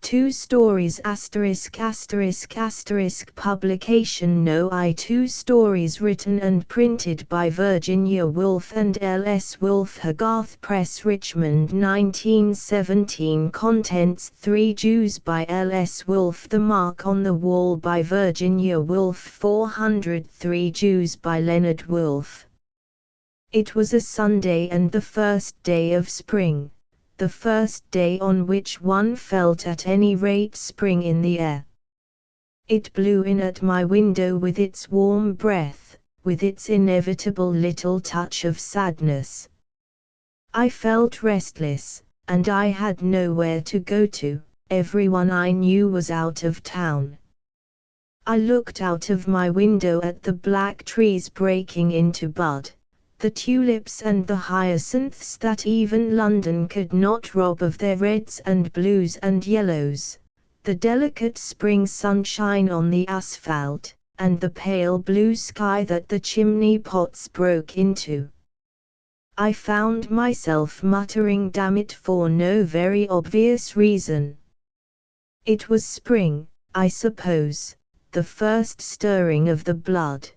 2 stories **** publication No. 2 stories written and printed by Virginia Woolf and L. S. Woolf, Hogarth Press, Richmond, 1917. Contents: 3 Jews by L. S. Woolf, The Mark on the Wall by Virginia Woolf, 403 Jews by Leonard Woolf. It was a Sunday and the first day of spring, the first day on which one felt at any rate spring in the air. It blew in at my window with its warm breath, with its inevitable little touch of sadness. I felt restless, and I had nowhere to go to. Everyone I knew was out of town. I looked out of my window at the black trees breaking into bud, the tulips and the hyacinths that even London could not rob of their reds and blues and yellows, the delicate spring sunshine on the asphalt, and the pale blue sky that the chimney pots broke into. I found myself muttering "damn it" for no very obvious reason. It was spring, I suppose, the first stirring of the blood.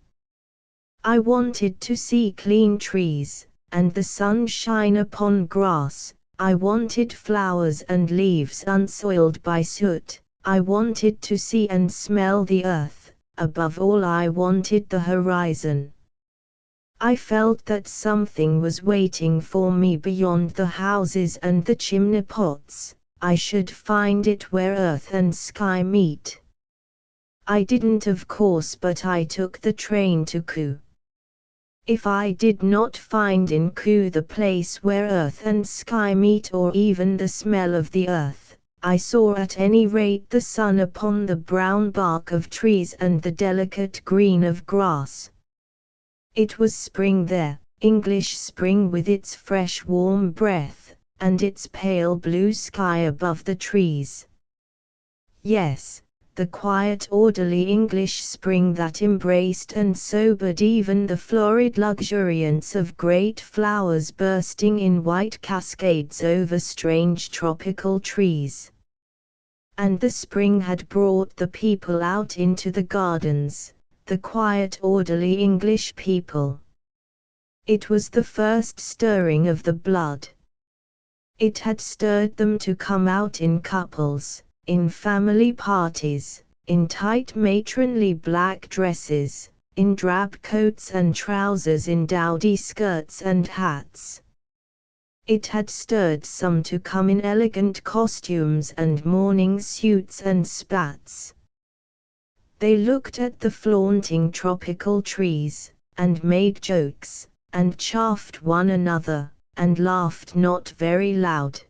I wanted to see clean trees, and the sun shine upon grass. I wanted flowers and leaves unsoiled by soot. I wanted to see and smell the earth. Above all, I wanted the horizon. I felt that something was waiting for me beyond the houses and the chimney pots. I should find it where earth and sky meet. I didn't, of course, but I took the train to Kew. If I did not find in Kew the place where earth and sky meet, or even the smell of the earth, I saw at any rate the sun upon the brown bark of trees and the delicate green of grass. It was spring there, English spring, with its fresh warm breath, and its pale blue sky above the trees. Yes, the quiet orderly English spring that embraced and sobered even the florid luxuriance of great flowers bursting in white cascades over strange tropical trees. And the spring had brought the people out into the gardens, the quiet orderly English people. It was the first stirring of the blood. It had stirred them to come out in couples, in family parties, in tight matronly black dresses, in drab coats and trousers, in dowdy skirts and hats. It had stirred some to come in elegant costumes and morning suits and spats. They looked at the flaunting tropical trees, and made jokes, and chaffed one another, and laughed not very loud.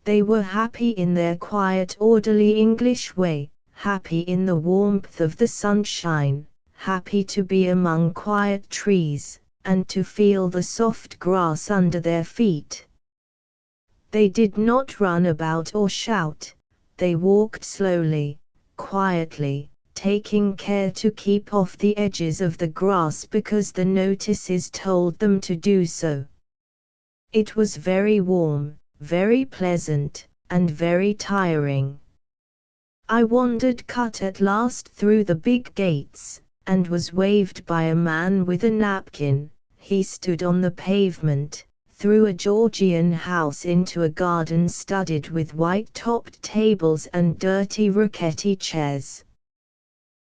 They were happy in their quiet orderly English way, happy in the warmth of the sunshine, happy to be among quiet trees, and to feel the soft grass under their feet. They did not run about or shout, they walked slowly, quietly, taking care to keep off the edges of the grass because the notices told them to do so. It was very warm, very pleasant, and very tiring. I wandered cut at last through the big gates, and was waved by a man with a napkin. He stood on the pavement, through a Georgian house into a garden studded with white-topped tables and dirty rickety chairs.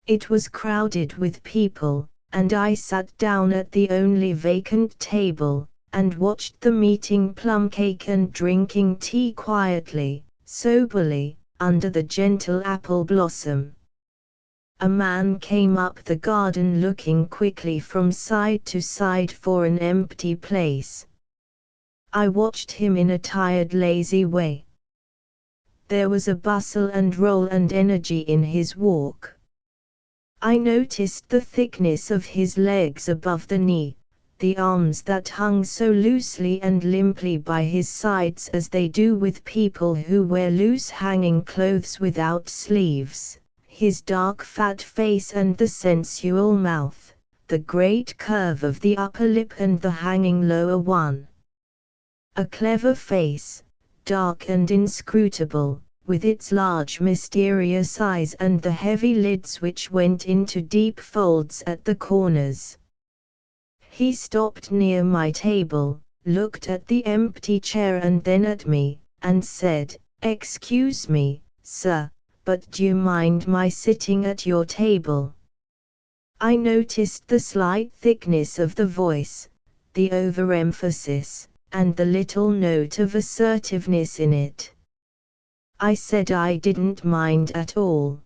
It was crowded with people, and I sat down at the only vacant table, and watched the eating plum cake and drinking tea quietly, soberly, under the gentle apple blossom. A man came up the garden looking quickly from side to side for an empty place. I watched him in a tired, lazy way. There was a bustle and roll and energy in his walk. I noticed the thickness of his legs above the knee, the arms that hung so loosely and limply by his sides as they do with people who wear loose hanging clothes without sleeves, his dark fat face and the sensual mouth, the great curve of the upper lip and the hanging lower one. A clever face, dark and inscrutable, with its large mysterious eyes and the heavy lids which went into deep folds at the corners. He stopped near my table, looked at the empty chair and then at me, and said, "Excuse me, sir, but do you mind my sitting at your table?" I noticed the slight thickness of the voice, the overemphasis, and the little note of assertiveness in it. I said I didn't mind at all.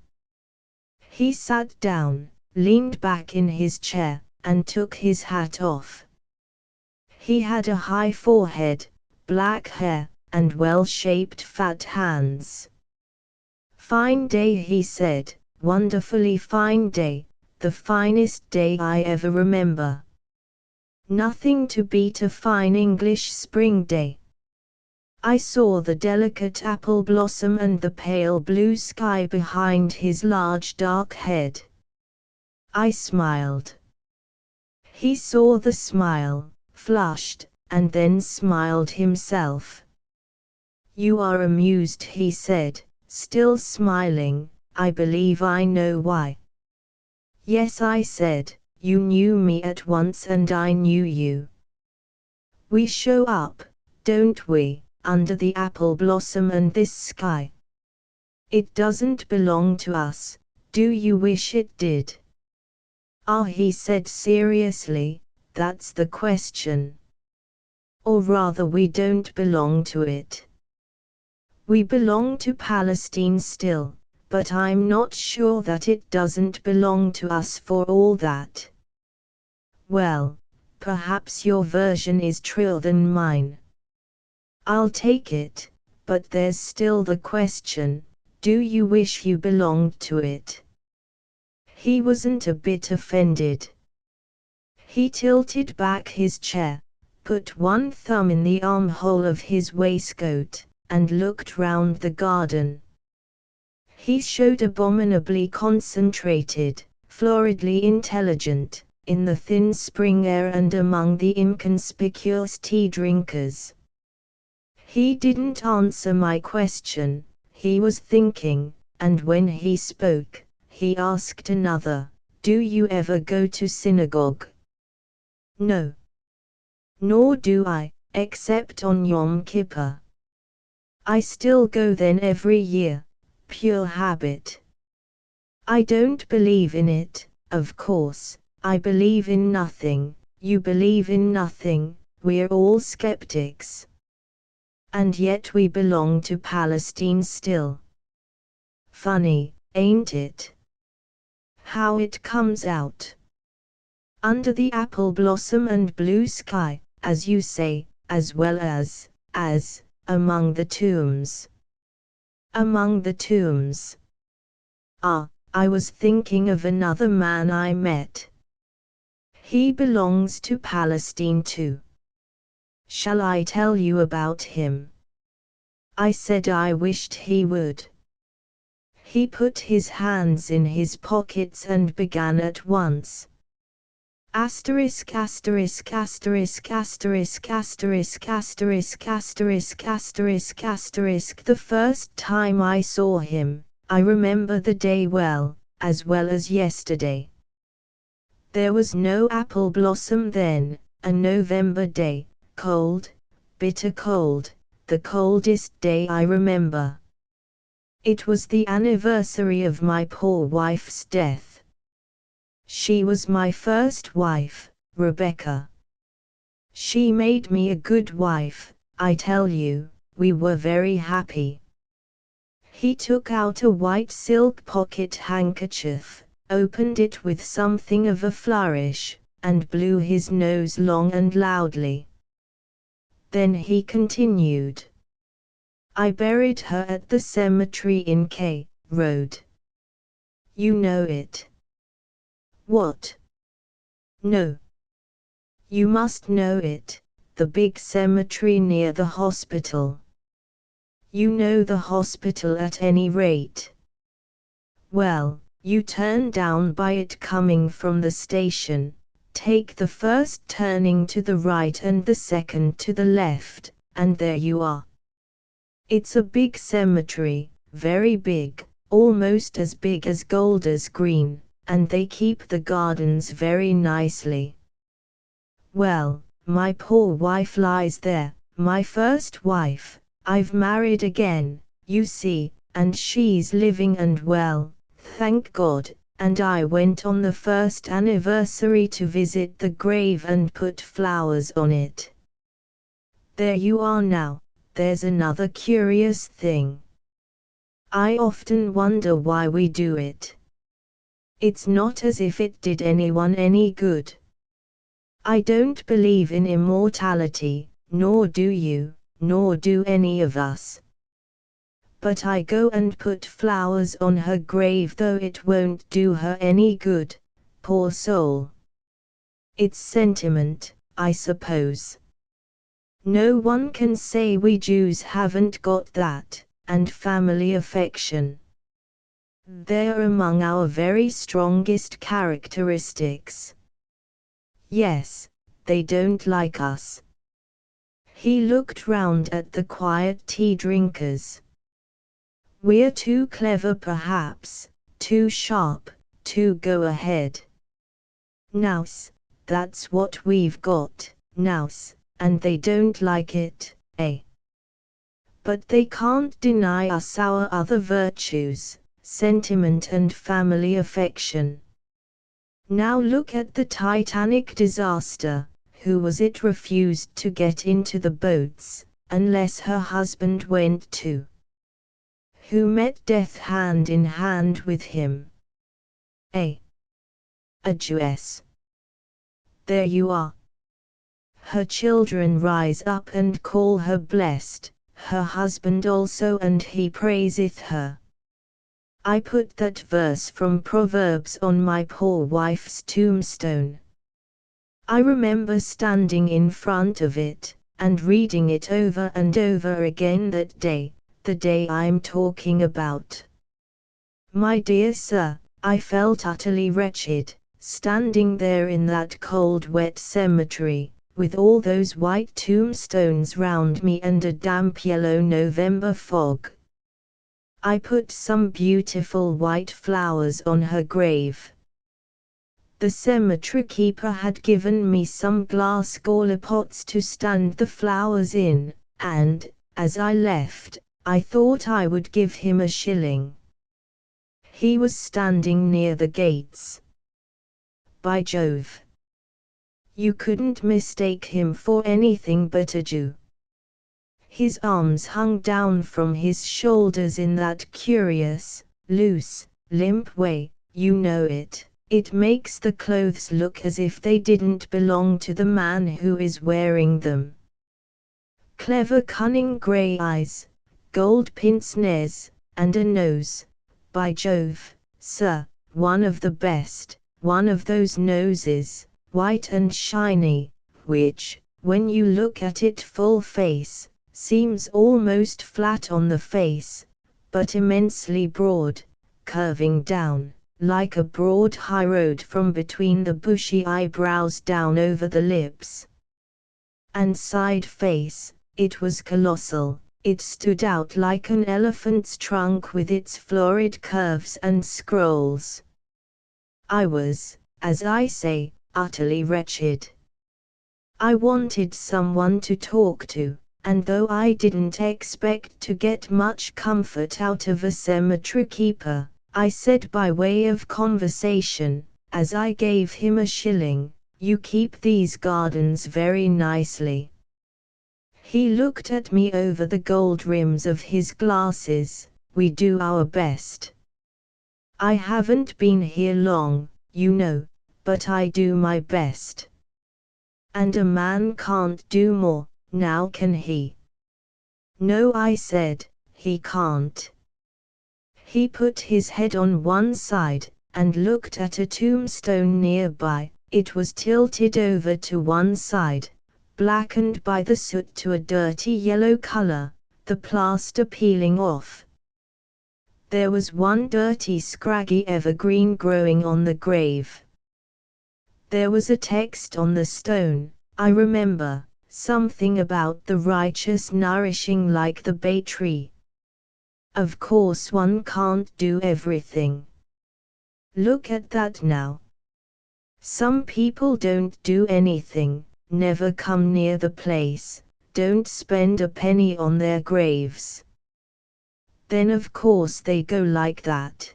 He sat down, leaned back in his chair, and took his hat off. He had a high forehead, black hair, and well-shaped fat hands. "Fine day," he said, "wonderfully fine day, the finest day I ever remember. Nothing to beat a fine English spring day." I saw the delicate apple blossom and the pale blue sky behind his large dark head. I smiled. He saw the smile, flushed, and then smiled himself. "You are amused," he said, still smiling. "I believe I know why." "Yes," I said, "you knew me at once and I knew you. We show up, don't we, under the apple blossom and this sky? It doesn't belong to us, do you wish it did?" "Ah," he said seriously, "that's the question. Or rather, we don't belong to it. We belong to Palestine still, but I'm not sure that it doesn't belong to us for all that." "Well, perhaps your version is truer than mine. I'll take it, but there's still the question, do you wish you belonged to it?" He wasn't a bit offended. He tilted back his chair, put one thumb in the armhole of his waistcoat, and looked round the garden. He showed abominably concentrated, floridly intelligent, in the thin spring air and among the inconspicuous tea drinkers. He didn't answer my question, he was thinking, and when he spoke, he asked another, "Do you ever go to synagogue?" "No. Nor do I, except on Yom Kippur. I still go then every year, pure habit. I don't believe in it, of course. I believe in nothing, you believe in nothing, we're all skeptics. And yet we belong to Palestine still. Funny, ain't it? How it comes out. Under the apple blossom and blue sky, as you say, as well as, among the tombs." "Among the tombs. Ah, I was thinking of another man I met. He belongs to Palestine too. Shall I tell you about him?" I said I wished he would. He put his hands in his pockets and began at once. Asterisk asterisk asterisk asterisk asterisk asterisk asterisk asterisk asterisk. "The first time I saw him, I remember the day well as yesterday. There was no apple blossom then, a November day, cold, bitter cold, the coldest day I remember. It was the anniversary of my poor wife's death. She was my first wife, Rebecca. She made me a good wife, I tell you, we were very happy." He took out a white silk pocket handkerchief, opened it with something of a flourish, and blew his nose long and loudly. Then he continued, "I buried her at the cemetery in K. Road. You know it." "What?" "No. You must know it, the big cemetery near the hospital. You know the hospital at any rate. Well, you turn down by it coming from the station, take the first turning to the right and the second to the left, and there you are. It's a big cemetery, very big, almost as big as Golders Green, and they keep the gardens very nicely. Well, my poor wife lies there, my first wife. I've married again, you see, and she's living and well, thank God, and I went on the first anniversary to visit the grave and put flowers on it. There you are now. There's another curious thing. I often wonder why we do it. It's not as if it did anyone any good. I don't believe in immortality, nor do you, nor do any of us. But I go and put flowers on her grave, though it won't do her any good, poor soul. It's sentiment, I suppose. No one can say we Jews haven't got that, and family affection. They're among our very strongest characteristics. Yes, they don't like us. He looked round at the quiet tea drinkers. We're too clever perhaps, too sharp, too go ahead. Nous, that's what we've got, nous, and they don't like it, eh? But they can't deny us our other virtues, sentiment and family affection. Now look at the Titanic disaster. Who was it refused to get into the boats, unless her husband went too? Who met death hand in hand with him? A Jewess. There you are. Her children rise up and call her blessed, her husband also, and he praiseth her. I put that verse from Proverbs on my poor wife's tombstone. I remember standing in front of it, and reading it over and over again that day, the day I'm talking about. My dear sir, I felt utterly wretched, standing there in that cold wet cemetery, with all those white tombstones round me and a damp yellow November fog. I put some beautiful white flowers on her grave. The cemetery keeper had given me some glass gallipots to stand the flowers in, and, as I left, I thought I would give him a shilling. He was standing near the gates. By Jove! You couldn't mistake him for anything but a Jew. His arms hung down from his shoulders in that curious, loose, limp way, you know it. It makes the clothes look as if they didn't belong to the man who is wearing them. Clever, cunning grey eyes, gold pince-nez, and a nose. By Jove, sir, one of the best, one of those noses, white and shiny, which, when you look at it full face, seems almost flat on the face, but immensely broad, curving down, like a broad highroad from between the bushy eyebrows down over the lips. And side face, it was colossal, it stood out like an elephant's trunk with its florid curves and scrolls. I was, as I say, utterly wretched. I wanted someone to talk to, and though I didn't expect to get much comfort out of a cemetery keeper, I said by way of conversation, as I gave him a shilling, "You keep these gardens very nicely." He looked at me over the gold rims of his glasses. "We do our best. I haven't been here long, you know, but I do my best. And a man can't do more, now can he?" "No," I said, "he can't." He put his head on one side, and looked at a tombstone nearby. It was tilted over to one side, blackened by the soot to a dirty yellow color, the plaster peeling off. There was one dirty scraggy evergreen growing on the grave. There was a text on the stone, I remember, something about the righteous nourishing like the bay tree. Of course one can't do everything. Look at that now. Some people don't do anything, never come near the place, don't spend a penny on their graves. Then of course they go like that.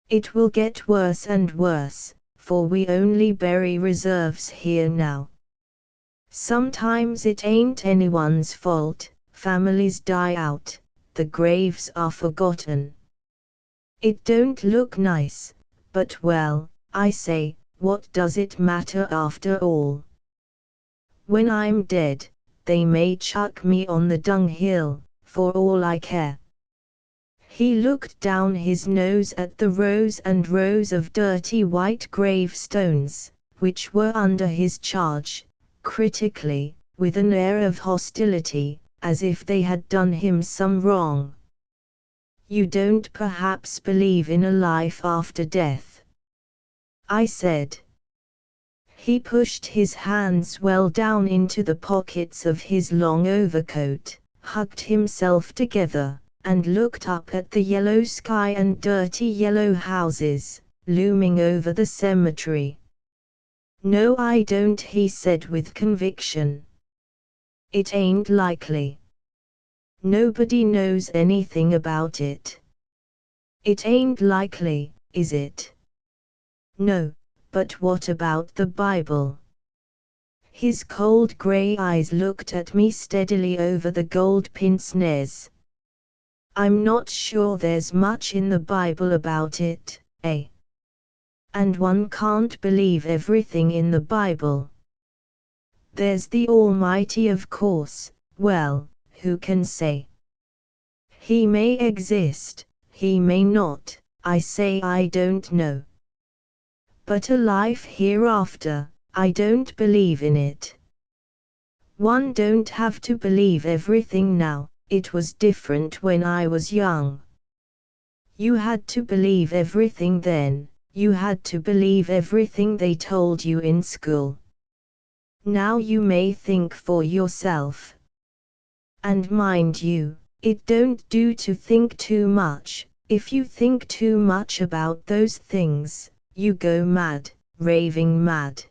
It will get worse and worse, for we only bury reserves here now. Sometimes it ain't anyone's fault, families die out, the graves are forgotten. It don't look nice, but well, I say, what does it matter after all? When I'm dead, they may chuck me on the dunghill, for all I care. He looked down his nose at the rows and rows of dirty white gravestones, which were under his charge, critically, with an air of hostility, as if they had done him some wrong. You don't perhaps believe in a life after death? I said. He pushed his hands well down into the pockets of his long overcoat, hugged himself together, and looked up at the yellow sky and dirty yellow houses, looming over the cemetery. No, I don't, he said with conviction. It ain't likely. Nobody knows anything about it. It ain't likely, is it? No, but what about the Bible? His cold grey eyes looked at me steadily over the gold pince-nez. I'm not sure there's much in the Bible about it, eh? And one can't believe everything in the Bible. There's the Almighty, of course. Well, who can say? He may exist, he may not, I say I don't know. But a life hereafter, I don't believe in it. One don't have to believe everything now, it was different when I was young. You had to believe everything then, you had to believe everything they told you in school. Now you may think for yourself. And mind you, it don't do to think too much. If you think too much about those things, you go mad, raving mad.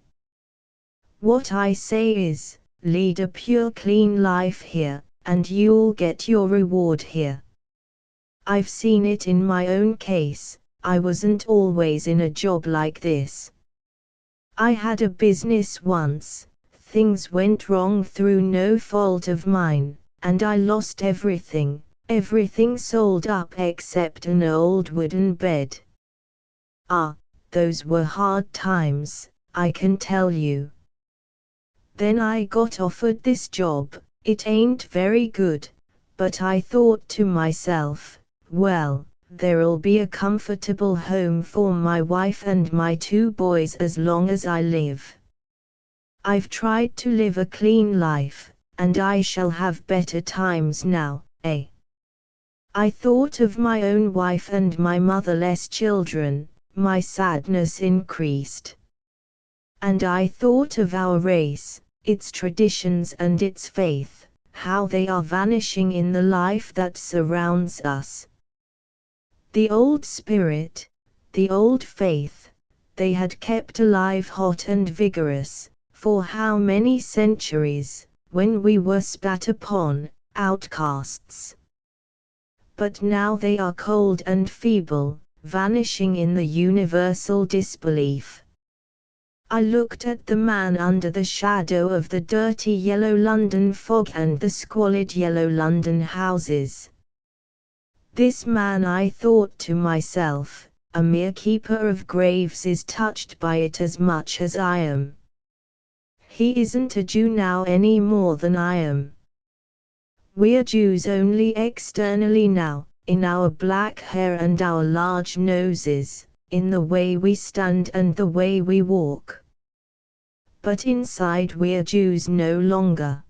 What I say is, lead a pure clean life here, and you'll get your reward here. I've seen it in my own case. I wasn't always in a job like this. I had a business once, things went wrong through no fault of mine, and I lost everything sold up except an old wooden bed. Ah, those were hard times, I can tell you. Then I got offered this job. It ain't very good, but I thought to myself, well, there'll be a comfortable home for my wife and my 2 boys as long as I live. I've tried to live a clean life, and I shall have better times now, eh? I thought of my own wife and my motherless children, my sadness increased. And I thought of our race, its traditions and its faith, how they are vanishing in the life that surrounds us. The old spirit, the old faith, they had kept alive hot and vigorous, for how many centuries, when we were spat upon, outcasts. But now they are cold and feeble, vanishing in the universal disbelief. I looked at the man under the shadow of the dirty yellow London fog and the squalid yellow London houses. This man, I thought to myself, a mere keeper of graves, is touched by it as much as I am. He isn't a Jew now any more than I am. We're Jews only externally now, in our black hair and our large noses, in the way we stand and the way we walk. But inside we're Jews no longer.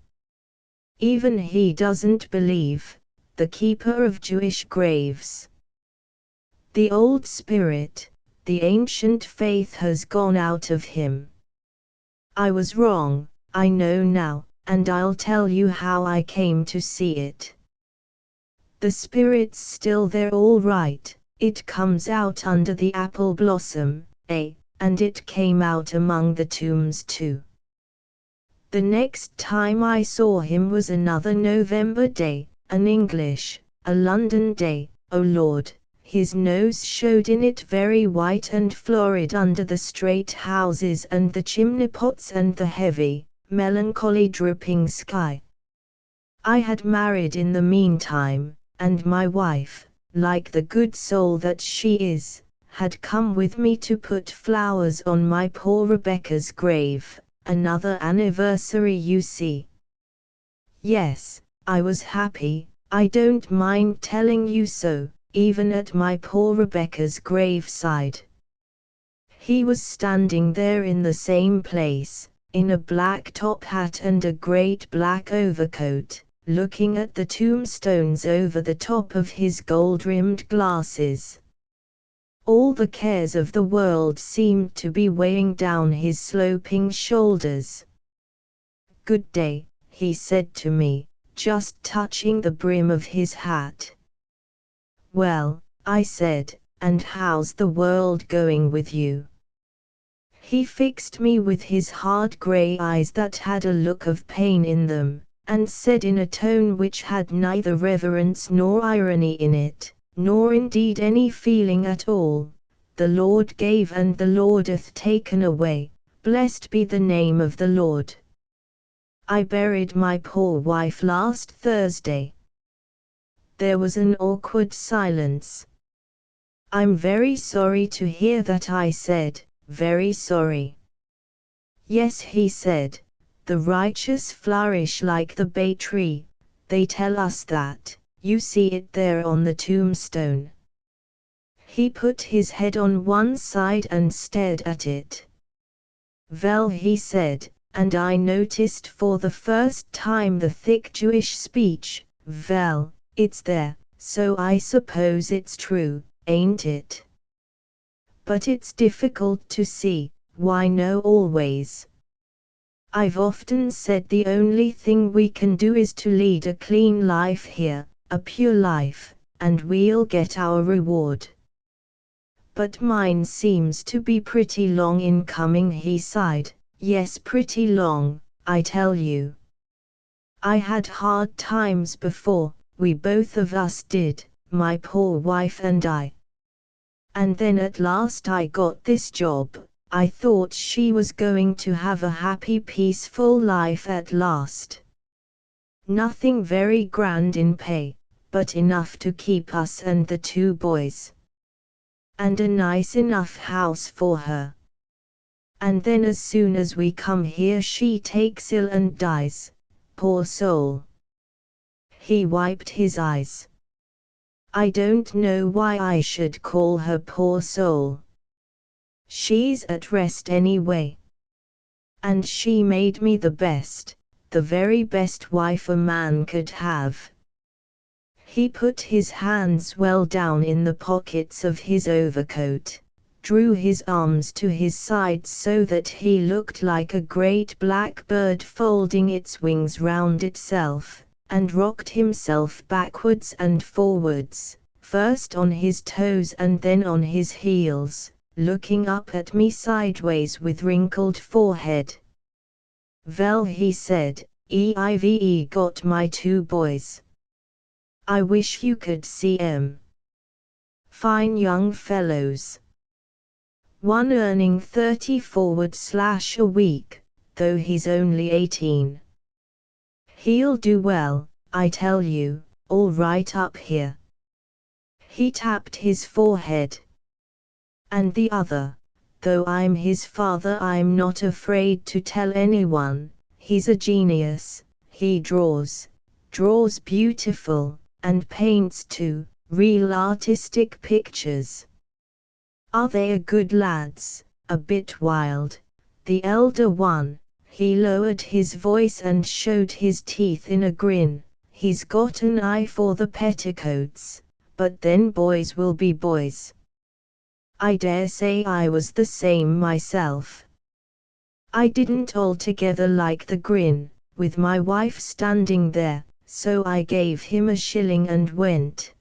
Even he doesn't believe, the keeper of Jewish graves. The old spirit, the ancient faith has gone out of him. I was wrong, I know now, and I'll tell you how I came to see it. The spirit's still there all right, it comes out under the apple blossom, and it came out among the tombs too. The next time I saw him was another November day, a London day, oh Lord, his nose showed in it very white and florid under the straight houses and the chimney-pots and the heavy, melancholy dripping sky. I had married in the meantime, and my wife, like the good soul that she is, had come with me to put flowers on my poor Rebecca's grave. Another anniversary, you see. Yes, I was happy, I don't mind telling you so, even at my poor Rebecca's graveside. He was standing there in the same place, in a black top hat and a great black overcoat, looking at the tombstones over the top of his gold-rimmed glasses. All the cares of the world seemed to be weighing down his sloping shoulders. "Good day," he said to me, just touching the brim of his hat. "Well," I said, "and how's the world going with you?" He fixed me with his hard grey eyes that had a look of pain in them, and said in a tone which had neither reverence nor irony in it, nor indeed any feeling at all, "The Lord gave and the Lord hath taken away, blessed be the name of the Lord. I buried my poor wife last Thursday." There was an awkward silence. "I'm very sorry to hear that," I said, "very sorry." "Yes," he said, "the righteous flourish like the bay tree, they tell us that, you see it there on the tombstone." He put his head on one side and stared at it. "Well," he said, and I noticed for the first time the thick Jewish speech, "Well, it's there, so I suppose it's true, ain't it? But it's difficult to see, why no always. I've often said the only thing we can do is to lead a clean life here, a pure life, and we'll get our reward. But mine seems to be pretty long in coming," he sighed. "Yes, pretty long, I tell you. I had hard times before, we both of us did, my poor wife and I. And then at last I got this job. I thought she was going to have a happy, peaceful life at last. Nothing very grand in pay, but enough to keep us and the 2 boys. And a nice enough house for her. And then as soon as we come here she takes ill and dies, poor soul." He wiped his eyes. "I don't know why I should call her poor soul. She's at rest anyway. And she made me the very best wife a man could have." He put his hands well down in the pockets of his overcoat, drew his arms to his sides so that he looked like a great black bird folding its wings round itself, and rocked himself backwards and forwards, first on his toes and then on his heels, looking up at me sideways with wrinkled forehead. "Well," he said, "I've got my 2 boys. I wish you could see 'em. Fine young fellows. One earning 30 a week, though he's only 18. He'll do well, I tell you, all right up here." He tapped his forehead. "And the other, though I'm his father I'm not afraid to tell anyone, he's a genius, he draws beautiful, and paints too, real artistic pictures. Are they a good lads, a bit wild, the elder one?" He lowered his voice and showed his teeth in a grin. "He's got an eye for the petticoats, but then boys will be boys. I dare say I was the same myself. I didn't altogether like the grin, with my wife standing there, so I gave him a shilling and went.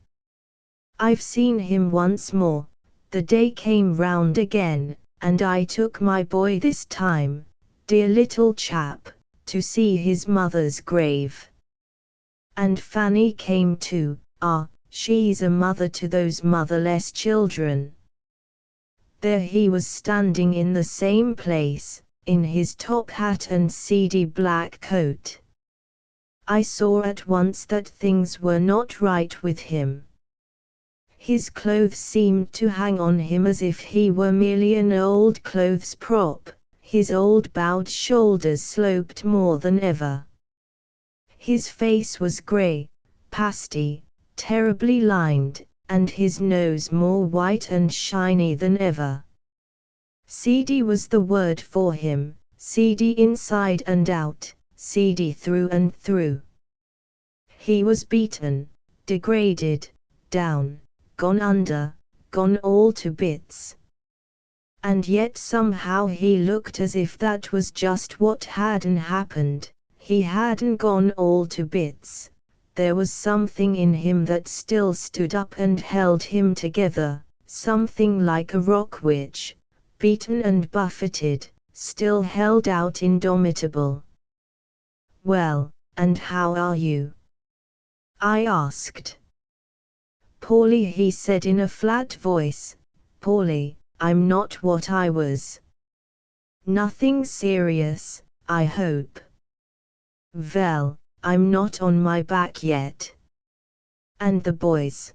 I've seen him once more. The day came round again, and I took my boy this time, dear little chap, to see his mother's grave. And Fanny came too. She's a mother to those motherless children. There he was standing in the same place, in his top hat and seedy black coat. I saw at once that things were not right with him. His clothes seemed to hang on him as if he were merely an old clothes prop, his old bowed shoulders sloped more than ever. His face was grey, pasty, terribly lined, and his nose more white and shiny than ever. Seedy was the word for him, seedy inside and out, seedy through and through. He was beaten, degraded, down, gone under, gone all to bits. And yet somehow he looked as if that was just what hadn't happened. He hadn't gone all to bits. There was something in him that still stood up and held him together, something like a rock which, beaten and buffeted, still held out indomitable. "Well, and how are you?" I asked. "Poorly," he said in a flat voice, "poorly. I'm not what I was." "Nothing serious, I hope?" "Well, I'm not on my back yet." "And the boys?"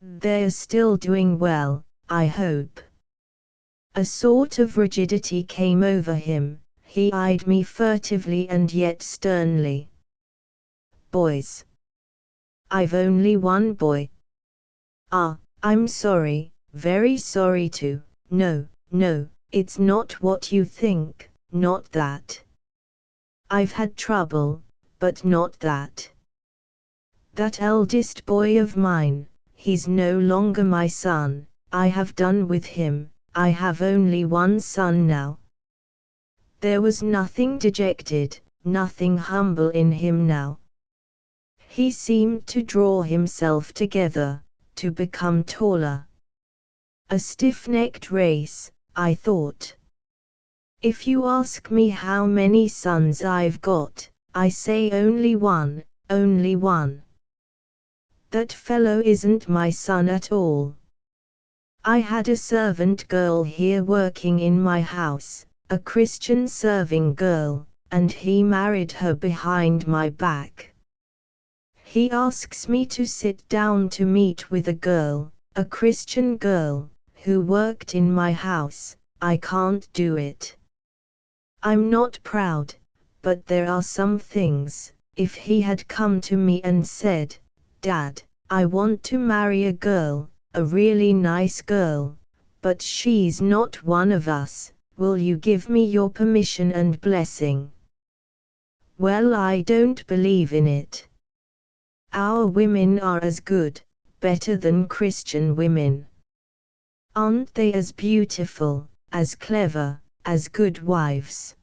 "They're still doing well, I hope?" A sort of rigidity came over him. He eyed me furtively and yet sternly. "Boys? I've only one boy." "I'm sorry, very sorry to—" No, it's not what you think, not that. I've had trouble, but not that. That eldest boy of mine, he's no longer my son. I have done with him. I have only one son now." There was nothing dejected, nothing humble in him now. He seemed to draw himself together, to become taller. A stiff-necked race, I thought. "If you ask me how many sons I've got, I say only one, only one. That fellow isn't my son at all. I had a servant girl here working in my house, a Christian serving girl, and he married her behind my back. He asks me to sit down to meet with a girl, a Christian girl, who worked in my house. I can't do it. I'm not proud, but there are some things. If he had come to me and said, 'Dad, I want to marry a girl, a really nice girl, but she's not one of us, will you give me your permission and blessing?' Well, I don't believe in it. Our women are as good, better than Christian women. Aren't they as beautiful, as clever, as good wives?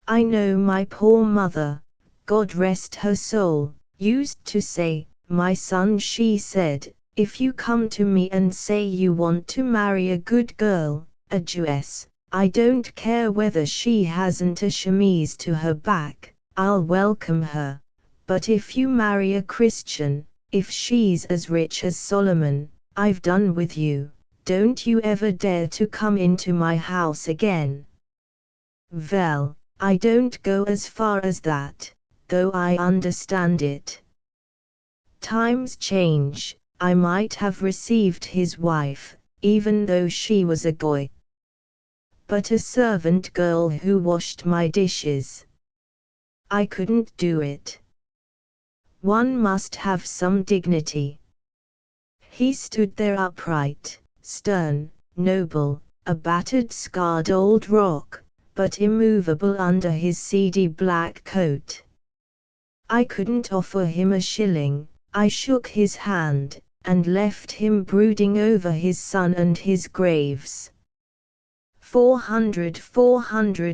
I know my poor mother, God rest her soul, used to say, 'My son,' she said, 'if you come to me and say you want to marry a good girl, a Jewess, I don't care whether she hasn't a chemise to her back, I'll welcome her. But if you marry a Christian, if she's as rich as Solomon, I've done with you. Don't you ever dare to come into my house again.' Well, I don't go as far as that, though I understand it. Times change. I might have received his wife, even though she was a goy. But a servant girl who washed my dishes, I couldn't do it. One must have some dignity." He stood there upright, stern, noble, a battered, scarred old rock, but immovable under his seedy black coat. I couldn't offer him a shilling. I shook his hand, and left him brooding over his son and his graves. 400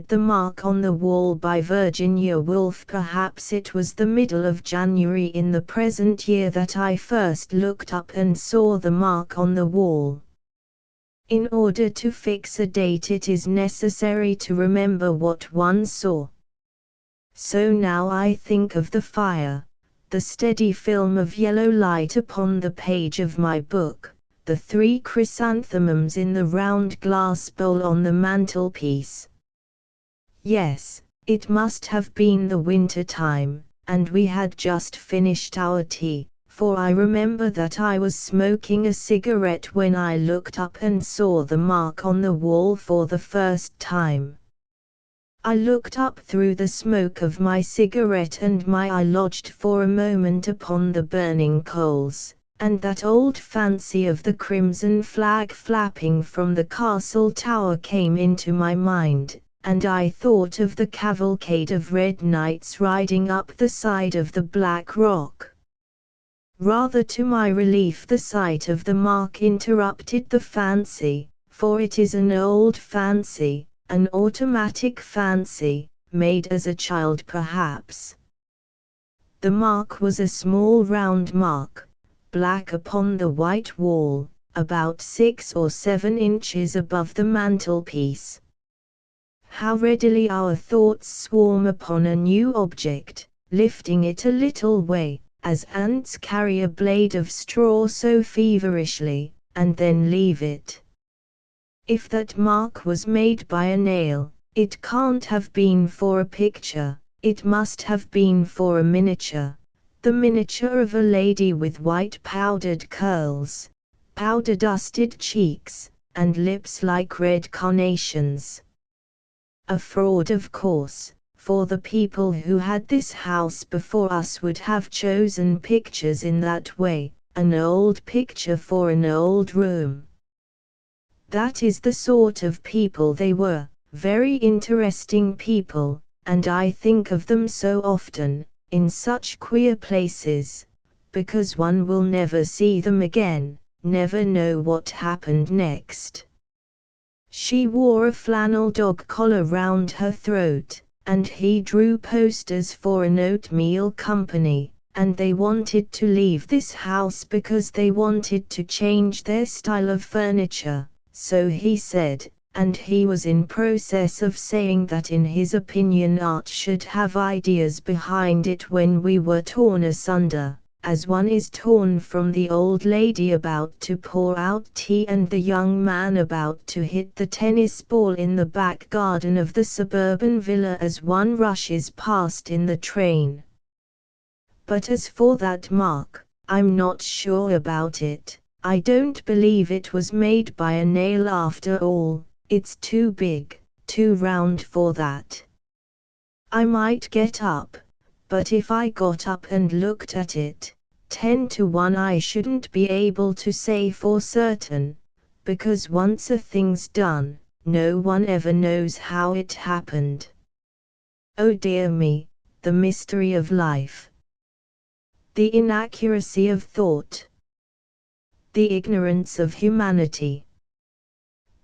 The Mark on the Wall by Virginia Woolf. Perhaps it was the middle of January in the present year that I first looked up and saw the mark on the wall. In order to fix a date, it is necessary to remember what one saw. So now I think of the fire, the steady film of yellow light upon the page of my book, the 3 chrysanthemums in the round glass bowl on the mantelpiece. Yes, it must have been the winter time, and we had just finished our tea, for I remember that I was smoking a cigarette when I looked up and saw the mark on the wall for the first time. I looked up through the smoke of my cigarette, and my eye lodged for a moment upon the burning coals, and that old fancy of the crimson flag flapping from the castle tower came into my mind, and I thought of the cavalcade of red knights riding up the side of the Black Rock. Rather to my relief, the sight of the mark interrupted the fancy, for it is an old fancy, an automatic fancy, made as a child perhaps. The mark was a small round mark, black upon the white wall, about 6 or 7 inches above the mantelpiece. How readily our thoughts swarm upon a new object, lifting it a little way, as ants carry a blade of straw so feverishly, and then leave it. If that mark was made by a nail, it can't have been for a picture, it must have been for a miniature. The miniature of a lady with white powdered curls, powder-dusted cheeks, and lips like red carnations. A fraud, of course, for the people who had this house before us would have chosen pictures in that way, an old picture for an old room. That is the sort of people they were, very interesting people, and I think of them so often, in such queer places, because one will never see them again, never know what happened next. She wore a flannel dog collar round her throat, and he drew posters for an oatmeal company, and they wanted to leave this house because they wanted to change their style of furniture, so he said, and he was in process of saying that in his opinion art should have ideas behind it when we were torn asunder, as one is torn from the old lady about to pour out tea and the young man about to hit the tennis ball in the back garden of the suburban villa as one rushes past in the train. But as for that mark, I'm not sure about it. I don't believe it was made by a nail after all. It's too big, too round for that. I might get up, but if I got up and looked at it, 10 to 1 I shouldn't be able to say for certain, because once a thing's done, no one ever knows how it happened. Oh dear me, the mystery of life. The inaccuracy of thought. The ignorance of humanity.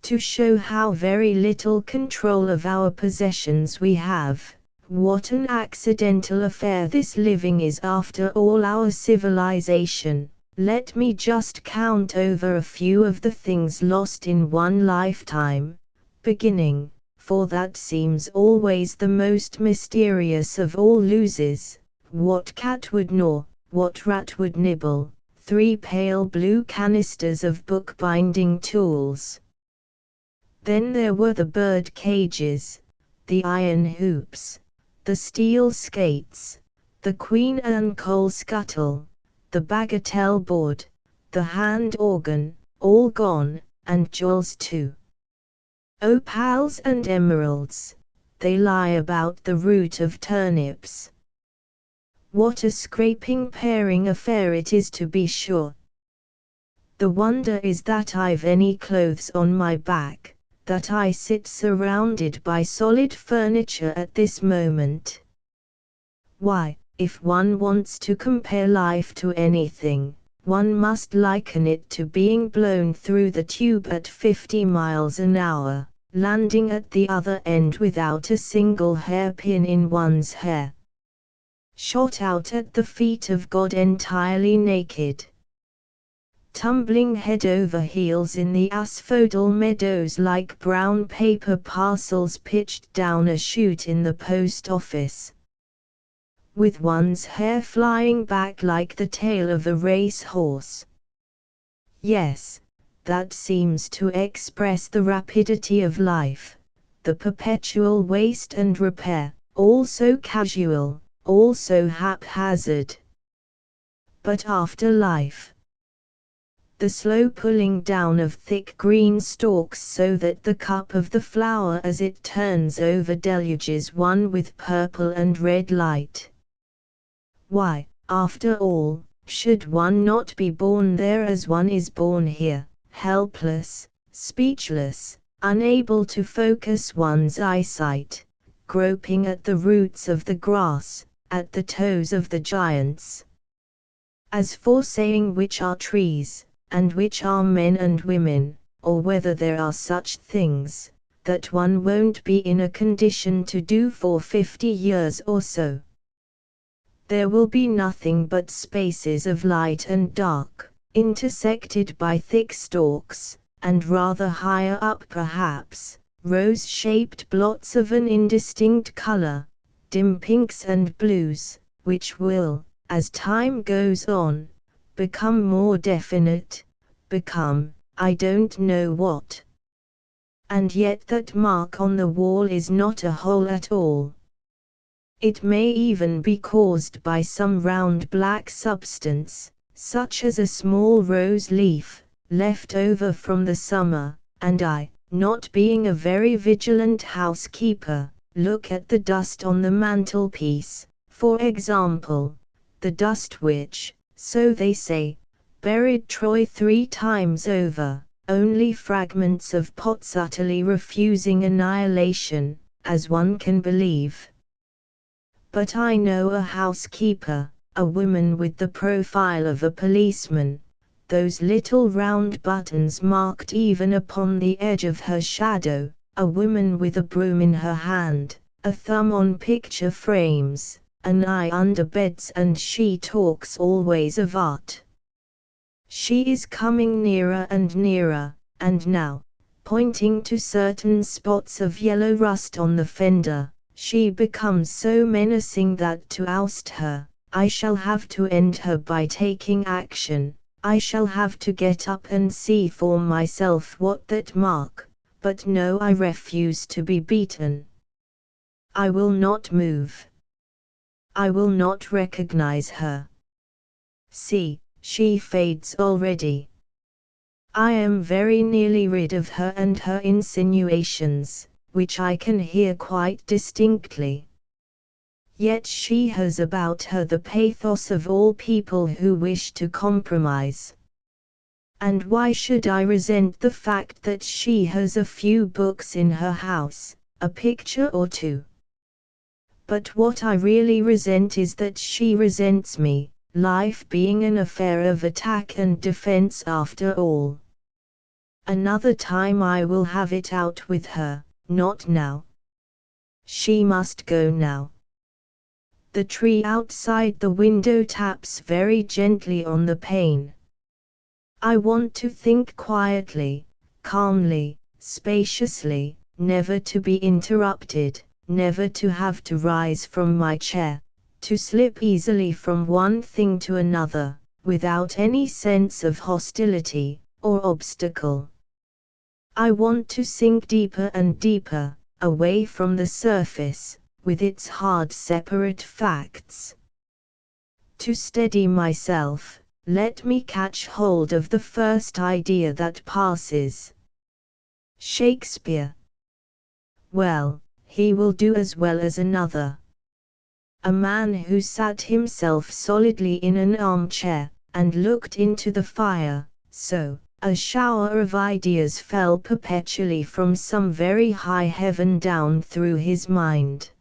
To show how very little control of our possessions we have, what an accidental affair this living is after all our civilization, let me just count over a few of the things lost in one lifetime, beginning, for that seems always the most mysterious of all loses, what cat would gnaw, what rat would nibble, 3 pale blue canisters of bookbinding tools. Then there were the bird cages, the iron hoops, the steel skates, the Queen Anne coal scuttle, the bagatelle board, the hand organ, all gone, and jewels too. Opals and emeralds, they lie about the root of turnips. What a scraping paring affair it is, to be sure. The wonder is that I've any clothes on my back, that I sit surrounded by solid furniture at this moment. Why, if one wants to compare life to anything, one must liken it to being blown through the tube at 50 miles an hour, landing at the other end without a single hairpin in one's hair. Shot out at the feet of God entirely naked. Tumbling head over heels in the asphodel meadows like brown paper parcels pitched down a chute in the post office. With one's hair flying back like the tail of a race horse. Yes, that seems to express the rapidity of life, the perpetual waste and repair, all so casual, all so haphazard. But after life, the slow pulling down of thick green stalks so that the cup of the flower as it turns over deluges one with purple and red light. Why, after all, should one not be born there as one is born here, helpless, speechless, unable to focus one's eyesight, groping at the roots of the grass, at the toes of the giants? As for saying which are trees, and which are men and women, or whether there are such things, that one won't be in a condition to do for 50 years or so. There will be nothing but spaces of light and dark, intersected by thick stalks, and rather higher up perhaps, rose-shaped blots of an indistinct color, dim pinks and blues, which will, as time goes on, become more definite, become, I don't know what. And yet that mark on the wall is not a hole at all. It may even be caused by some round black substance, such as a small rose leaf, left over from the summer, and I, not being a very vigilant housekeeper, look at the dust on the mantelpiece, for example, the dust which, so they say, buried Troy 3 times over, only fragments of pots utterly refusing annihilation, as one can believe. But I know a housekeeper, a woman with the profile of a policeman, those little round buttons marked even upon the edge of her shadow, a woman with a broom in her hand, a thumb on picture frames, an eye under beds, and she talks always of art. She is coming nearer and nearer, and now, pointing to certain spots of yellow rust on the fender, she becomes so menacing that to oust her, I shall have to end her by taking action. I shall have to get up and see for myself what that mark, but no, I refuse to be beaten. I will not move. I will not recognize her. See, she fades already. I am very nearly rid of her and her insinuations, which I can hear quite distinctly. Yet she has about her the pathos of all people who wish to compromise. And why should I resent the fact that she has a few books in her house, a picture or two? But what I really resent is that she resents me, life being an affair of attack and defense after all. Another time I will have it out with her, not now. She must go now. The tree outside the window taps very gently on the pane. I want to think quietly, calmly, spaciously, never to be interrupted, never to have to rise from my chair, to slip easily from one thing to another, without any sense of hostility or obstacle. I want to sink deeper and deeper, away from the surface, with its hard separate facts. To steady myself, let me catch hold of the first idea that passes. Shakespeare. Well, he will do as well as another. A man who sat himself solidly in an armchair, and looked into the fire, so, a shower of ideas fell perpetually from some very high heaven down through his mind.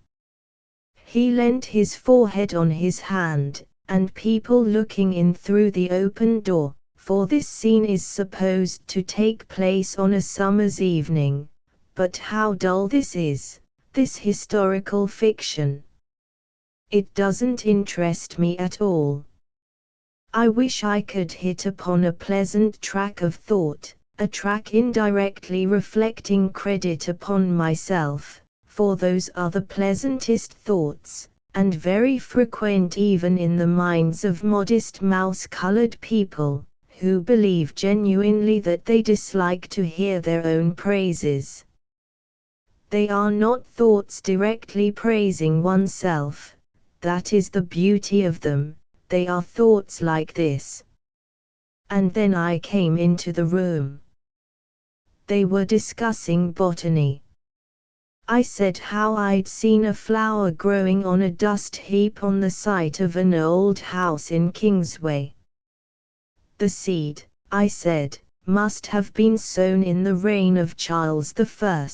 He leant his forehead on his hand, and people looking in through the open door, for this scene is supposed to take place on a summer's evening, But how dull this is, this historical fiction. It doesn't interest me at all. I wish I could hit upon a pleasant track of thought, a track indirectly reflecting credit upon myself, for those are the pleasantest thoughts, and very frequent even in the minds of modest mouse-colored people, who believe genuinely that they dislike to hear their own praises. They are not thoughts directly praising oneself, that is the beauty of them, they are thoughts like this. And then I came into the room. They were discussing botany. I said how I'd seen a flower growing on a dust heap on the site of an old house in Kingsway. The seed, I said, must have been sown in the reign of Charles I.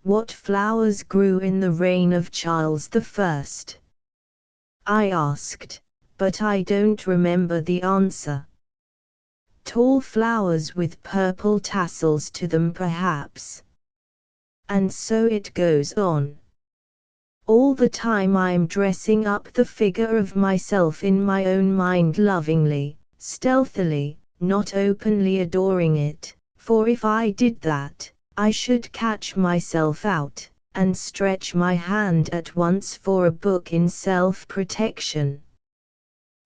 What flowers grew in the reign of Charles I? I asked, but I don't remember the answer. Tall flowers with purple tassels to them perhaps. And so it goes on. All the time I'm dressing up the figure of myself in my own mind lovingly, stealthily, not openly adoring it, for if I did that, I should catch myself out, and stretch my hand at once for a book in self-protection.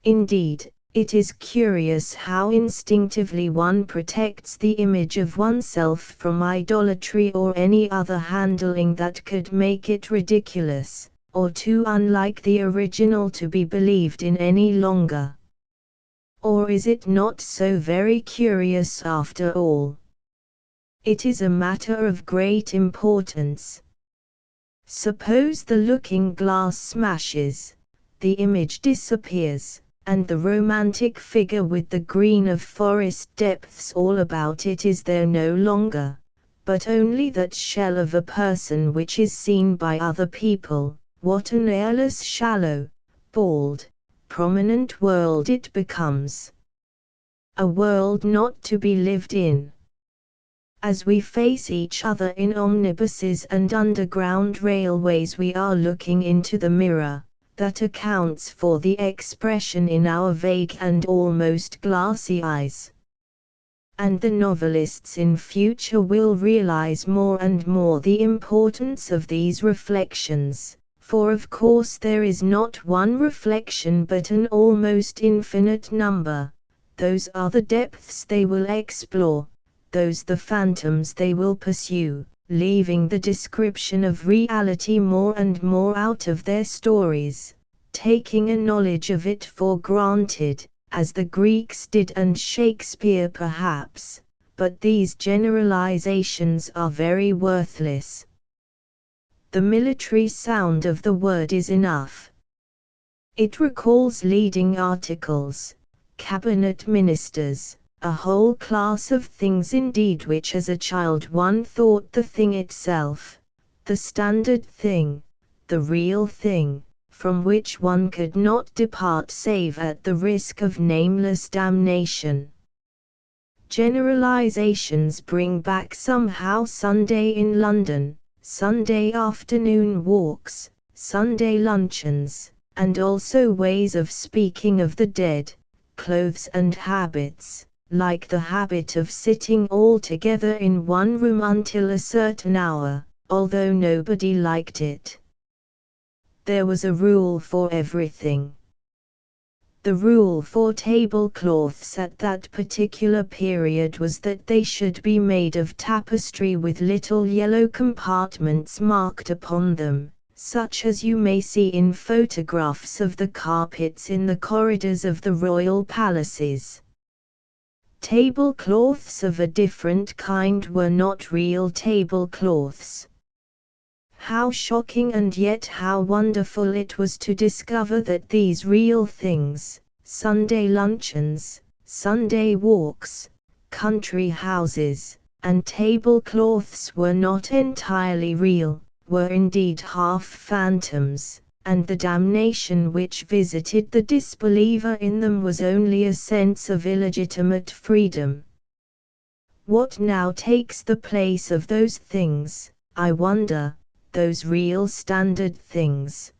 Indeed, it is curious how instinctively one protects the image of oneself from idolatry or any other handling that could make it ridiculous, or too unlike the original to be believed in any longer. Or is it not so very curious after all? It is a matter of great importance. Suppose the looking-glass smashes, the image disappears, and the romantic figure with the green of forest depths all about it is there no longer, but only that shell of a person which is seen by other people. What an airless, shallow, bald, prominent world it becomes. A world not to be lived in. As we face each other in omnibuses and underground railways, we are looking into the mirror that accounts for the expression in our vague and almost glassy eyes. And the novelists in future will realize more and more the importance of these reflections, for of course there is not one reflection but an almost infinite number. Those are the depths they will explore, those the phantoms they will pursue, leaving the description of reality more and more out of their stories, taking a knowledge of it for granted, as the Greeks did and Shakespeare perhaps, but these generalizations are very worthless. The military sound of the word is enough. It recalls leading articles, cabinet ministers, a whole class of things indeed which as a child one thought the thing itself, the standard thing, the real thing, from which one could not depart save at the risk of nameless damnation. Generalizations bring back somehow Sunday in London, Sunday afternoon walks, Sunday luncheons, and also ways of speaking of the dead, clothes and habits, like the habit of sitting all together in one room until a certain hour, although nobody liked it. There was a rule for everything. The rule for tablecloths at that particular period was that they should be made of tapestry with little yellow compartments marked upon them, such as you may see in photographs of the carpets in the corridors of the royal palaces. Tablecloths of a different kind were not real tablecloths. How shocking and yet how wonderful it was to discover that these real things, Sunday luncheons, Sunday walks, country houses, and tablecloths were not entirely real, were indeed half phantoms, and the damnation which visited the disbeliever in them was only a sense of illegitimate freedom. What now takes the place of those things, I wonder, those real standard things?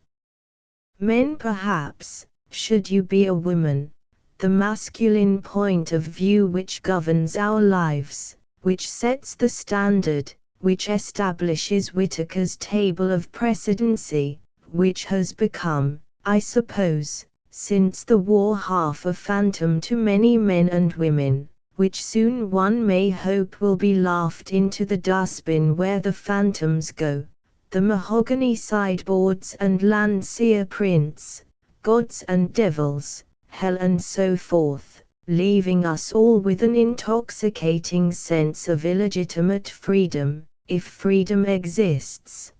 Men perhaps, should you be a woman, the masculine point of view which governs our lives, which sets the standard, which establishes Whitaker's table of precedency, which has become, I suppose, since the war half a phantom to many men and women, which soon one may hope will be laughed into the dustbin where the phantoms go, the mahogany sideboards and Landseer prints, gods and devils, hell and so forth, leaving us all with an intoxicating sense of illegitimate freedom, if freedom exists.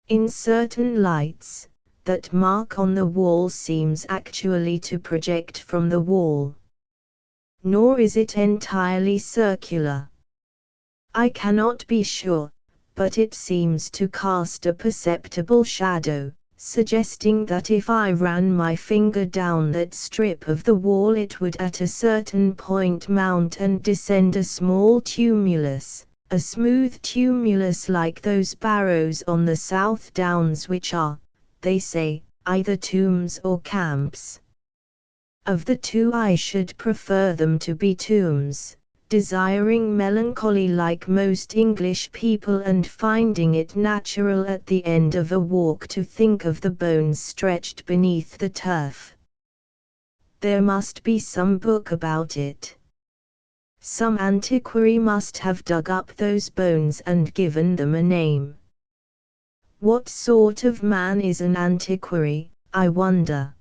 In certain lights, that mark on the wall seems actually to project from the wall. Nor is it entirely circular. I cannot be sure, but it seems to cast a perceptible shadow, suggesting that if I ran my finger down that strip of the wall it would at a certain point mount and descend a small tumulus, a smooth tumulus like those barrows on the South Downs which are, they say, either tombs or camps. Of the two I should prefer them to be tombs, desiring melancholy like most English people and finding it natural at the end of a walk to think of the bones stretched beneath the turf. There must be some book about it. Some antiquary must have dug up those bones and given them a name. What sort of man is an antiquary, I wonder?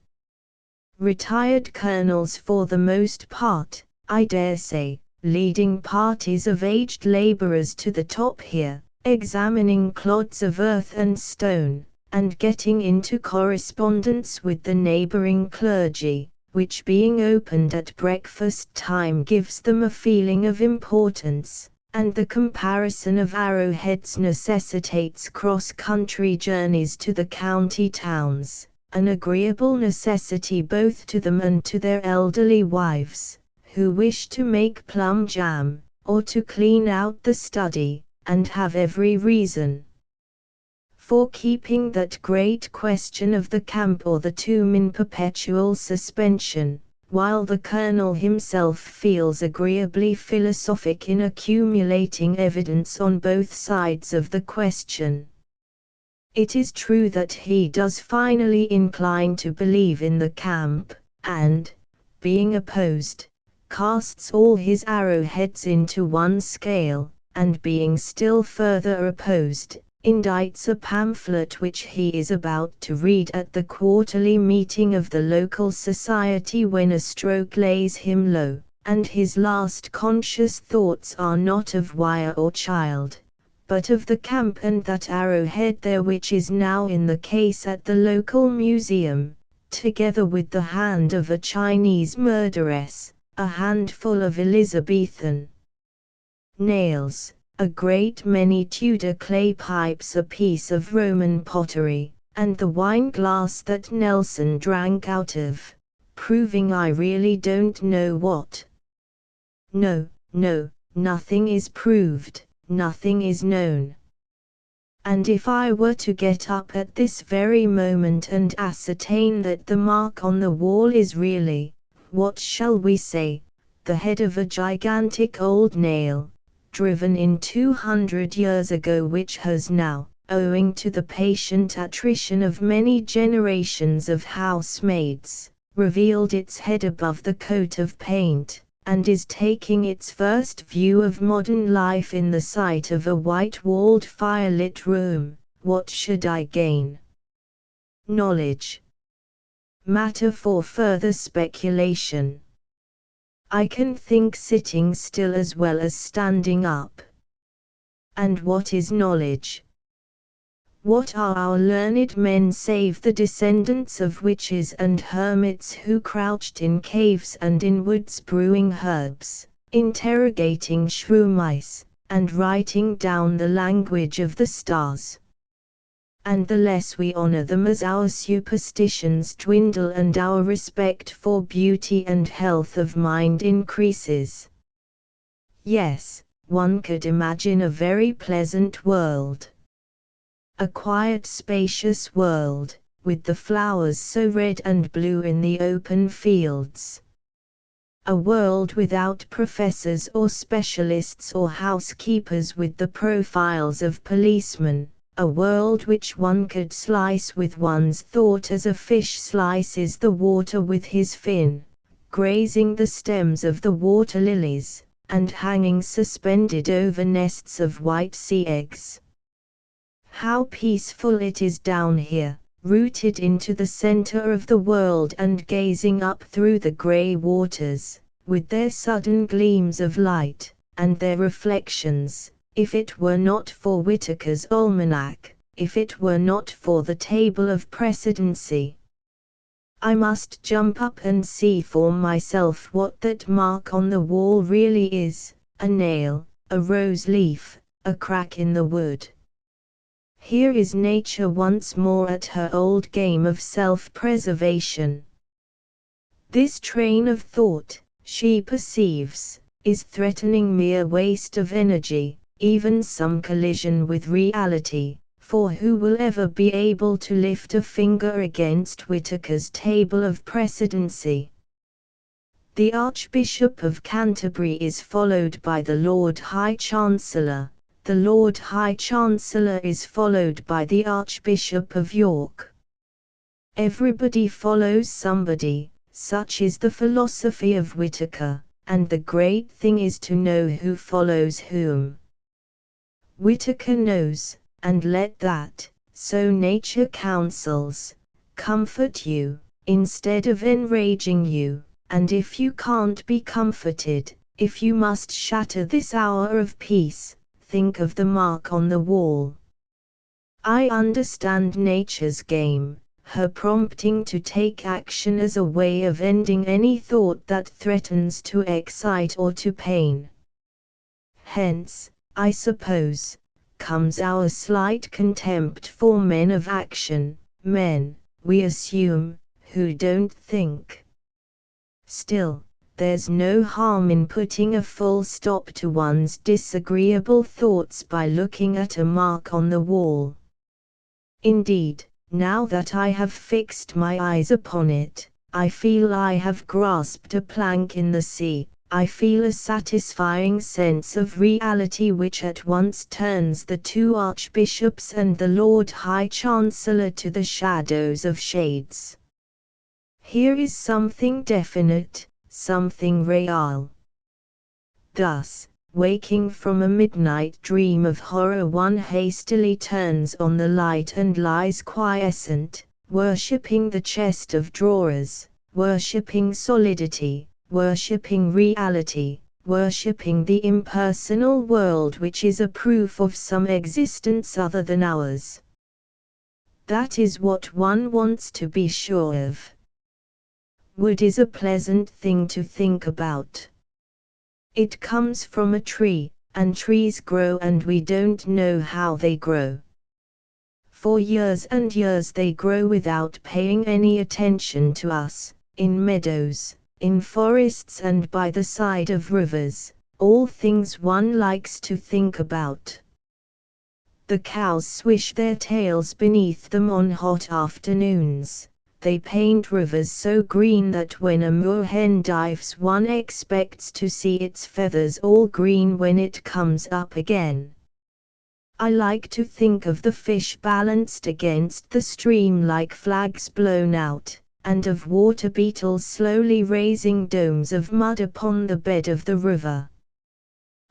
Retired colonels for the most part, I dare say, leading parties of aged labourers to the top here, examining clods of earth and stone, and getting into correspondence with the neighbouring clergy, which being opened at breakfast time gives them a feeling of importance, and the comparison of arrowheads necessitates cross-country journeys to the county towns, an agreeable necessity both to them and to their elderly wives, who wish to make plum jam, or to clean out the study, and have every reason for keeping that great question of the camp or the tomb in perpetual suspension, while the colonel himself feels agreeably philosophic in accumulating evidence on both sides of the question. It is true that he does finally incline to believe in the camp, and, being opposed, casts all his arrowheads into one scale, and being still further opposed, indites a pamphlet which he is about to read at the quarterly meeting of the local society when a stroke lays him low, and his last conscious thoughts are not of wire or child, but of the camp and that arrowhead there which is now in the case at the local museum, together with the hand of a Chinese murderess, a handful of Elizabethan nails, a great many Tudor clay pipes, a piece of Roman pottery, and the wine glass that Nelson drank out of, proving I really don't know what. No, nothing is proved, nothing is known. And if I were to get up at this very moment and ascertain that the mark on the wall is really, what shall we say, the head of a gigantic old nail, driven in 200 years ago, which has now, owing to the patient attrition of many generations of housemaids, revealed its head above the coat of paint, and is taking its first view of modern life in the sight of a white-walled firelit room, what should I gain? Knowledge. Matter for further speculation. I can think sitting still as well as standing up. And what is knowledge? What are our learned men save the descendants of witches and hermits who crouched in caves and in woods brewing herbs, interrogating shrew mice, and writing down the language of the stars? And the less we honor them as our superstitions dwindle and our respect for beauty and health of mind increases. Yes, one could imagine a very pleasant world. A quiet, spacious world, with the flowers so red and blue in the open fields. A world without professors or specialists or housekeepers with the profiles of policemen, a world which one could slice with one's thought as a fish slices the water with his fin, grazing the stems of the water lilies, and hanging suspended over nests of white sea eggs. How peaceful it is down here, rooted into the center of the world and gazing up through the gray waters, with their sudden gleams of light, and their reflections. If it were not for Whitaker's almanac, if it were not for the table of precedency, I must jump up and see for myself what that mark on the wall really is, a nail, a rose leaf, a crack in the wood. Here is nature once more at her old game of self-preservation. This train of thought, she perceives, is threatening mere waste of energy, even some collision with reality, for who will ever be able to lift a finger against Whitaker's table of precedency? The Archbishop of Canterbury is followed by the Lord High Chancellor. The Lord High Chancellor is followed by the Archbishop of York. Everybody follows somebody, such is the philosophy of Whitaker, and the great thing is to know who follows whom. Whitaker knows, and let that, so nature counsels, comfort you, instead of enraging you, and if you can't be comforted, if you must shatter this hour of peace, think of the mark on the wall. I understand nature's game, her prompting to take action as a way of ending any thought that threatens to excite or to pain. Hence, I suppose, comes our slight contempt for men of action, men, we assume, who don't think. Still, there's no harm in putting a full stop to one's disagreeable thoughts by looking at a mark on the wall. Indeed, now that I have fixed my eyes upon it, I feel I have grasped a plank in the sea. I feel a satisfying sense of reality which at once turns the two archbishops and the Lord High Chancellor to the shadows of shades. Here is something definite, something real. Thus, waking from a midnight dream of horror, one hastily turns on the light and lies quiescent, worshipping the chest of drawers, worshipping solidity, worshipping reality, worshipping the impersonal world which is a proof of some existence other than ours. That is what one wants to be sure of. Wood is a pleasant thing to think about. It comes from a tree, and trees grow and we don't know how they grow. For years and years they grow without paying any attention to us, in meadows, in forests and by the side of rivers, all things one likes to think about. The cows swish their tails beneath them on hot afternoons. They paint rivers so green that when a moorhen dives one expects to see its feathers all green when it comes up again. I like to think of the fish balanced against the stream like flags blown out, and of water beetles slowly raising domes of mud upon the bed of the river.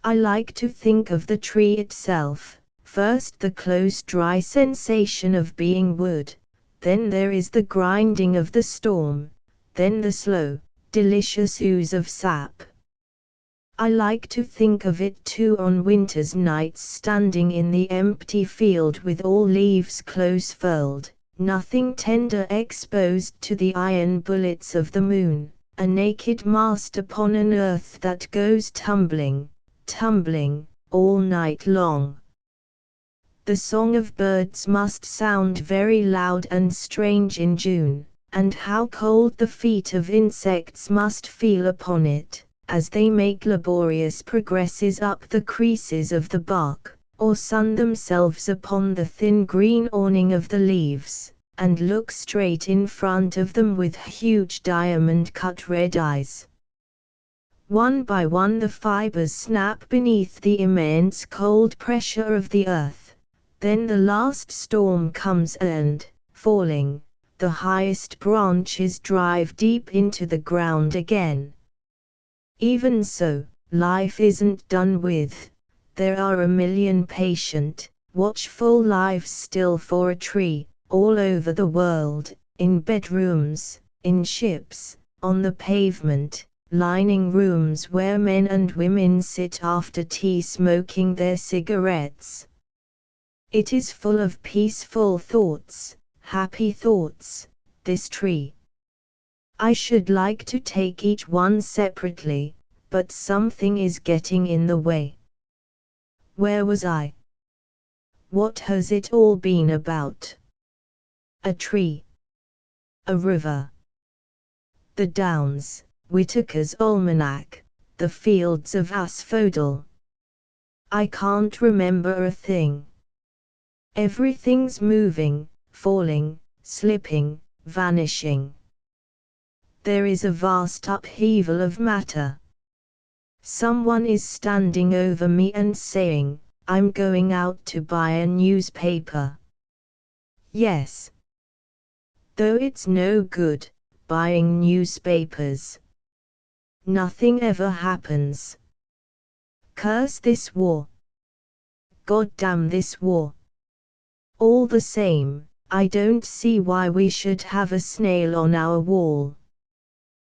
I like to think of the tree itself, first the close dry sensation of being wood, then there is the grinding of the storm, then the slow, delicious ooze of sap. I like to think of it too on winter's nights standing in the empty field with all leaves close furled, nothing tender exposed to the iron bullets of the moon, a naked mast upon an earth that goes tumbling, tumbling, all night long. The song of birds must sound very loud and strange in June, and how cold the feet of insects must feel upon it, as they make laborious progresses up the creases of the bark, or sun themselves upon the thin green awning of the leaves, and look straight in front of them with huge diamond-cut red eyes. One by one the fibers snap beneath the immense cold pressure of the earth. Then the last storm comes and, falling, the highest branches drive deep into the ground again. Even so, life isn't done with. There are a million patient, watchful lives still for a tree, all over the world, in bedrooms, in ships, on the pavement, lining rooms where men and women sit after tea smoking their cigarettes. It is full of peaceful thoughts, happy thoughts, this tree. I should like to take each one separately, but something is getting in the way. Where was I? What has it all been about? A tree. A river. The Downs, Whitaker's Almanac, the fields of asphodel. I can't remember a thing. Everything's moving, falling, slipping, vanishing. There is a vast upheaval of matter. Someone is standing over me and saying, I'm going out to buy a newspaper. Yes. Though it's no good, buying newspapers. Nothing ever happens. Curse this war. God damn this war. All the same, I don't see why we should have a snail on our wall.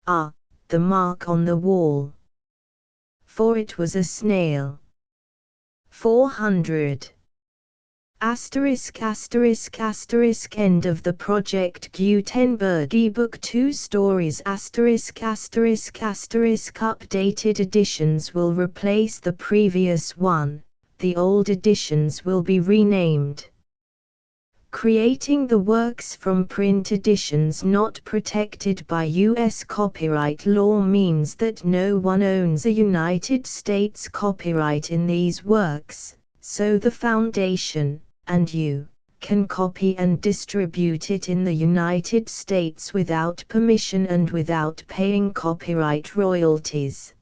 Ah, the mark on the wall. For it was a snail. 400. ***** End of the Project Gutenberg ebook 2 stories ***** Updated editions will replace the previous one, the old editions will be renamed. Creating the works from print editions not protected by U.S. copyright law means that no one owns a United States copyright in these works, so the Foundation, and you, can copy and distribute it in the United States without permission and without paying copyright royalties.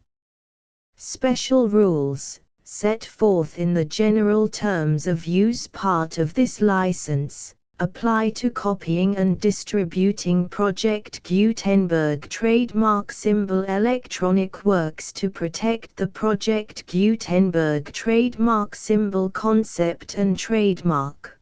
Special rules, set forth in the general terms of use part of this license, apply to copying and distributing Project Gutenberg trademark symbol electronic works to protect the Project Gutenberg trademark symbol concept and trademark.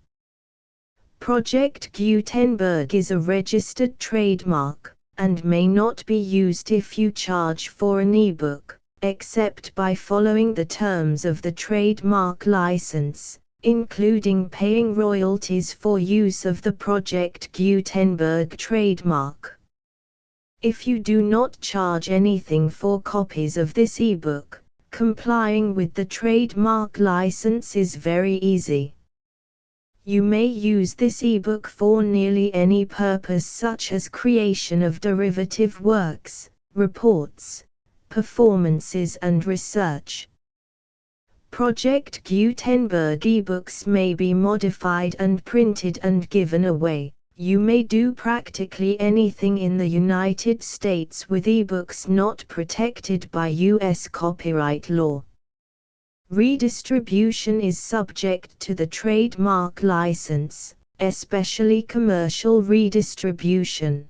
Project Gutenberg is a registered trademark, and may not be used if you charge for an ebook, except by following the terms of the trademark license, including paying royalties for use of the Project Gutenberg trademark. If you do not charge anything for copies of this ebook, complying with the trademark license is very easy. You may use this ebook for nearly any purpose such as creation of derivative works, reports, performances and research. Project Gutenberg ebooks may be modified and printed and given away. You may do practically anything in the United States with ebooks not protected by U.S. copyright law. Redistribution is subject to the trademark license, especially commercial redistribution.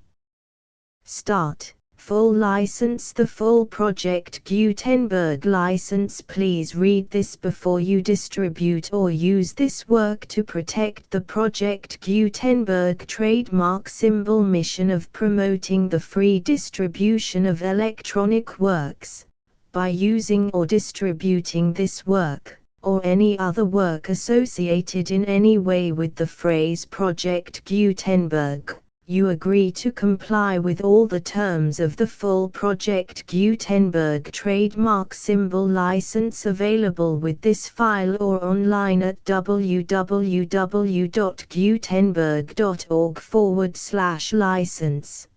Start. Full license. The full Project Gutenberg license. Please read this before you distribute or use this work to protect the Project Gutenberg trademark symbol mission of promoting the free distribution of electronic works, by using or distributing this work, or any other work associated in any way with the phrase Project Gutenberg. You agree to comply with all the terms of the full Project Gutenberg trademark symbol license available with this file or online at www.gutenberg.org/license.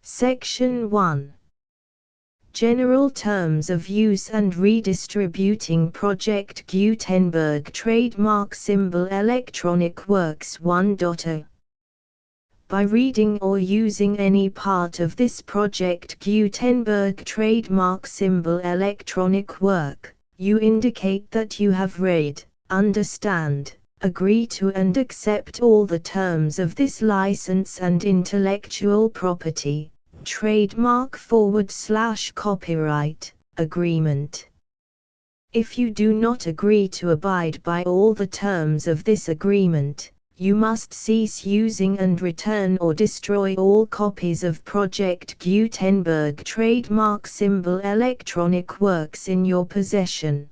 Section 1. General Terms of Use and Redistributing Project Gutenberg Trademark Symbol Electronic Works 1.0. By reading or using any part of this Project Gutenberg Trademark Symbol Electronic Work, you indicate that you have read, understand, agree to and accept all the terms of this license and intellectual property, trademark/copyright, agreement. If you do not agree to abide by all the terms of this agreement, you must cease using and return or destroy all copies of Project Gutenberg Trademark Symbol Electronic Works in your possession.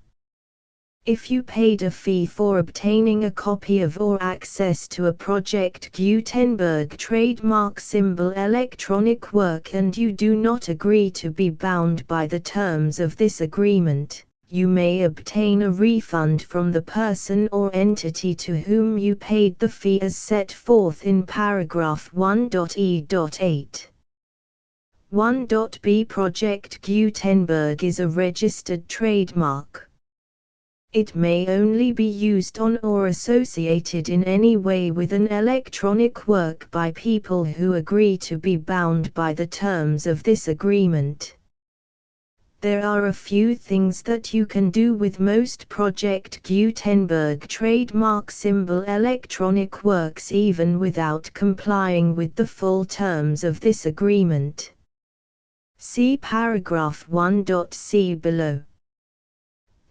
If you paid a fee for obtaining a copy of or access to a Project Gutenberg Trademark Symbol Electronic Work and you do not agree to be bound by the terms of this agreement, you may obtain a refund from the person or entity to whom you paid the fee as set forth in paragraph 1.e.8. 1.b Project Gutenberg is a registered trademark. It may only be used on or associated in any way with an electronic work by people who agree to be bound by the terms of this agreement. There are a few things that you can do with most Project Gutenberg Trademark Symbol Electronic Works even without complying with the full terms of this agreement. See paragraph 1.c below.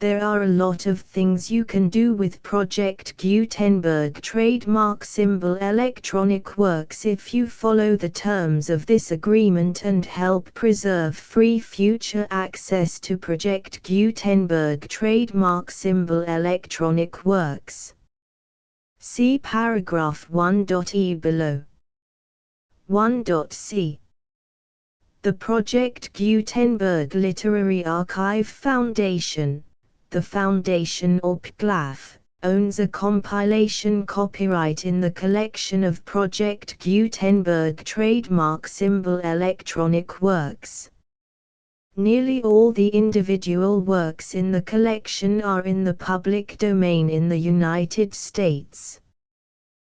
There are a lot of things you can do with Project Gutenberg Trademark Symbol Electronic Works if you follow the terms of this agreement and help preserve free future access to Project Gutenberg Trademark Symbol Electronic Works. See paragraph 1.e below. 1.c. The Project Gutenberg Literary Archive Foundation, the Foundation or PGLAF, owns a compilation copyright in the collection of Project Gutenberg Trademark Symbol Electronic Works. Nearly all the individual works in the collection are in the public domain in the United States.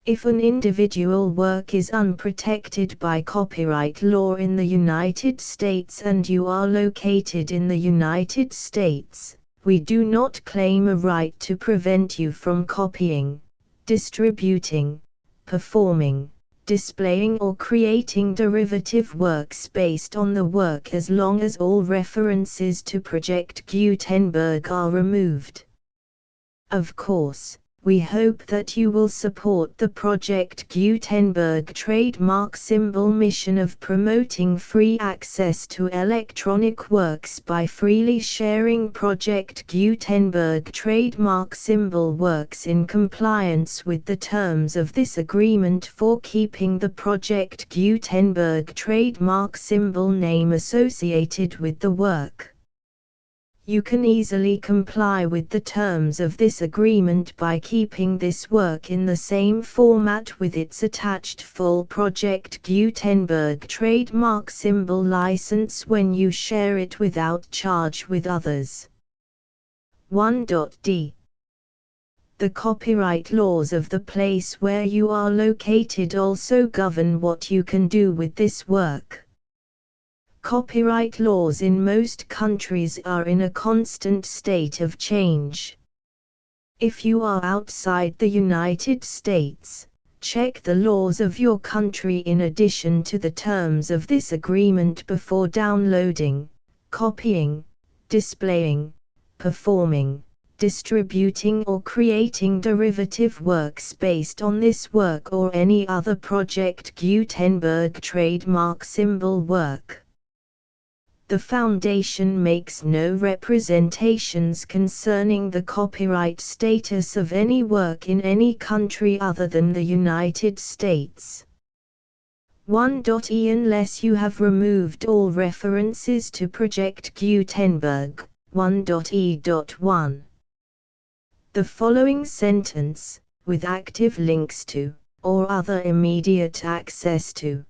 If an individual work is unprotected by copyright law in the United States and you are located in the United States, we do not claim a right to prevent you from copying, distributing, performing, displaying or creating derivative works based on the work as long as all references to Project Gutenberg are removed. Of course, we hope that you will support the Project Gutenberg trademark symbol mission of promoting free access to electronic works by freely sharing Project Gutenberg trademark symbol works in compliance with the terms of this agreement for keeping the Project Gutenberg trademark symbol name associated with the work. You can easily comply with the terms of this agreement by keeping this work in the same format with its attached full Project Gutenberg trademark symbol license when you share it without charge with others. 1.d. The copyright laws of the place where you are located also govern what you can do with this work. Copyright laws in most countries are in a constant state of change. If you are outside the United States, check the laws of your country in addition to the terms of this agreement before downloading, copying, displaying, performing, distributing or creating derivative works based on this work or any other Project Gutenberg trademark symbol work. The Foundation makes no representations concerning the copyright status of any work in any country other than the United States. 1.e Unless you have removed all references to Project Gutenberg, 1.e.1. The following sentence, with active links to, or other immediate access to,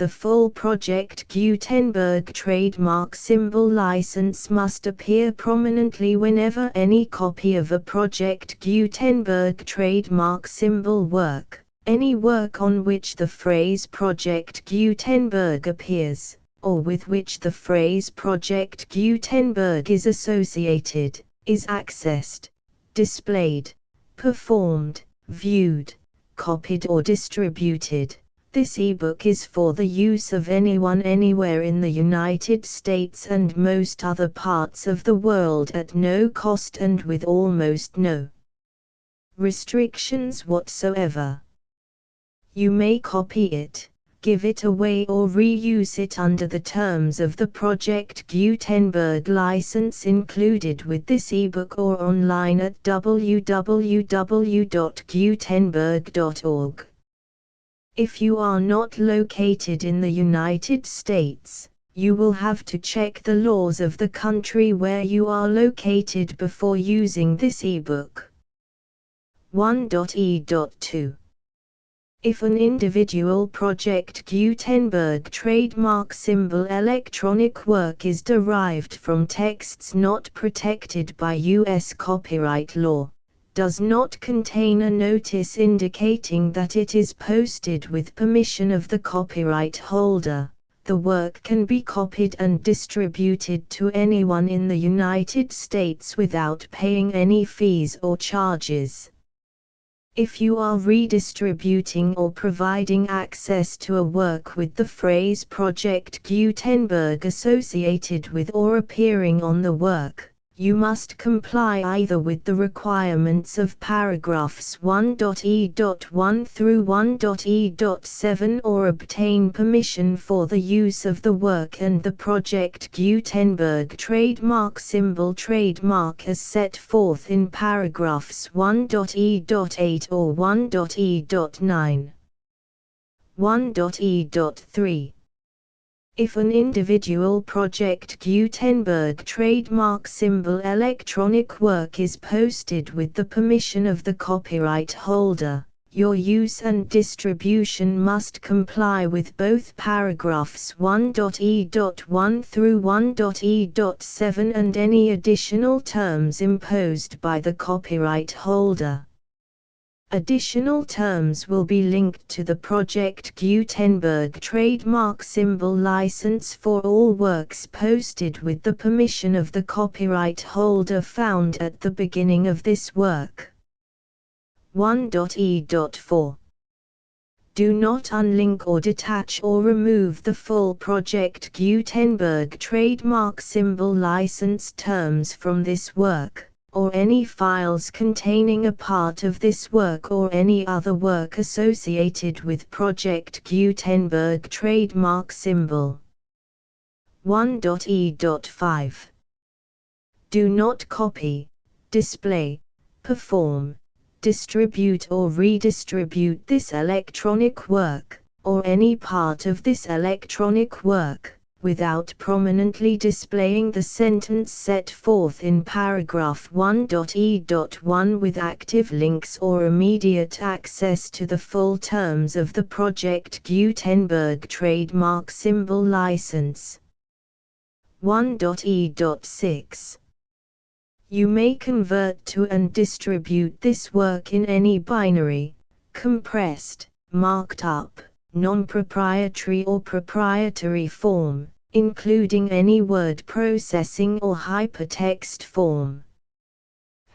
The full Project Gutenberg trademark symbol license must appear prominently whenever any copy of a Project Gutenberg trademark symbol work, any work on which the phrase Project Gutenberg appears, or with which the phrase Project Gutenberg is associated, is accessed, displayed, performed, viewed, copied or distributed. This ebook is for the use of anyone anywhere in the United States and most other parts of the world at no cost and with almost no restrictions whatsoever. You may copy it, give it away or reuse it under the terms of the Project Gutenberg license included with this ebook or online at www.gutenberg.org. If you are not located in the United States, you will have to check the laws of the country where you are located before using this ebook. 1.e.2 If an individual Project Gutenberg trademark symbol electronic work is derived from texts not protected by U.S. copyright law, does not contain a notice indicating that it is posted with permission of the copyright holder, the work can be copied and distributed to anyone in the United States without paying any fees or charges. If you are redistributing or providing access to a work with the phrase Project Gutenberg associated with or appearing on the work, you must comply either with the requirements of paragraphs 1.e.1 through 1.e.7 or obtain permission for the use of the work and the Project Gutenberg trademark symbol trademark as set forth in paragraphs 1.e.8 or 1.e.9. 1.e.3 If an individual Project Gutenberg trademark symbol electronic work is posted with the permission of the copyright holder, your use and distribution must comply with both paragraphs 1.e.1 through 1.e.7 and any additional terms imposed by the copyright holder. Additional terms will be linked to the Project Gutenberg trademark symbol license for all works posted with the permission of the copyright holder found at the beginning of this work. 1.e.4 Do not unlink or detach or remove the full Project Gutenberg trademark symbol license terms from this work, or any files containing a part of this work or any other work associated with Project Gutenberg trademark symbol. 1.e.5 Do not copy, display, perform, distribute or redistribute this electronic work, or any part of this electronic work, without prominently displaying the sentence set forth in paragraph 1.e.1 with active links or immediate access to the full terms of the Project Gutenberg trademark symbol license. 1.e.6 You may convert to and distribute this work in any binary, compressed, marked up, non-proprietary or proprietary form, including any word processing or hypertext form.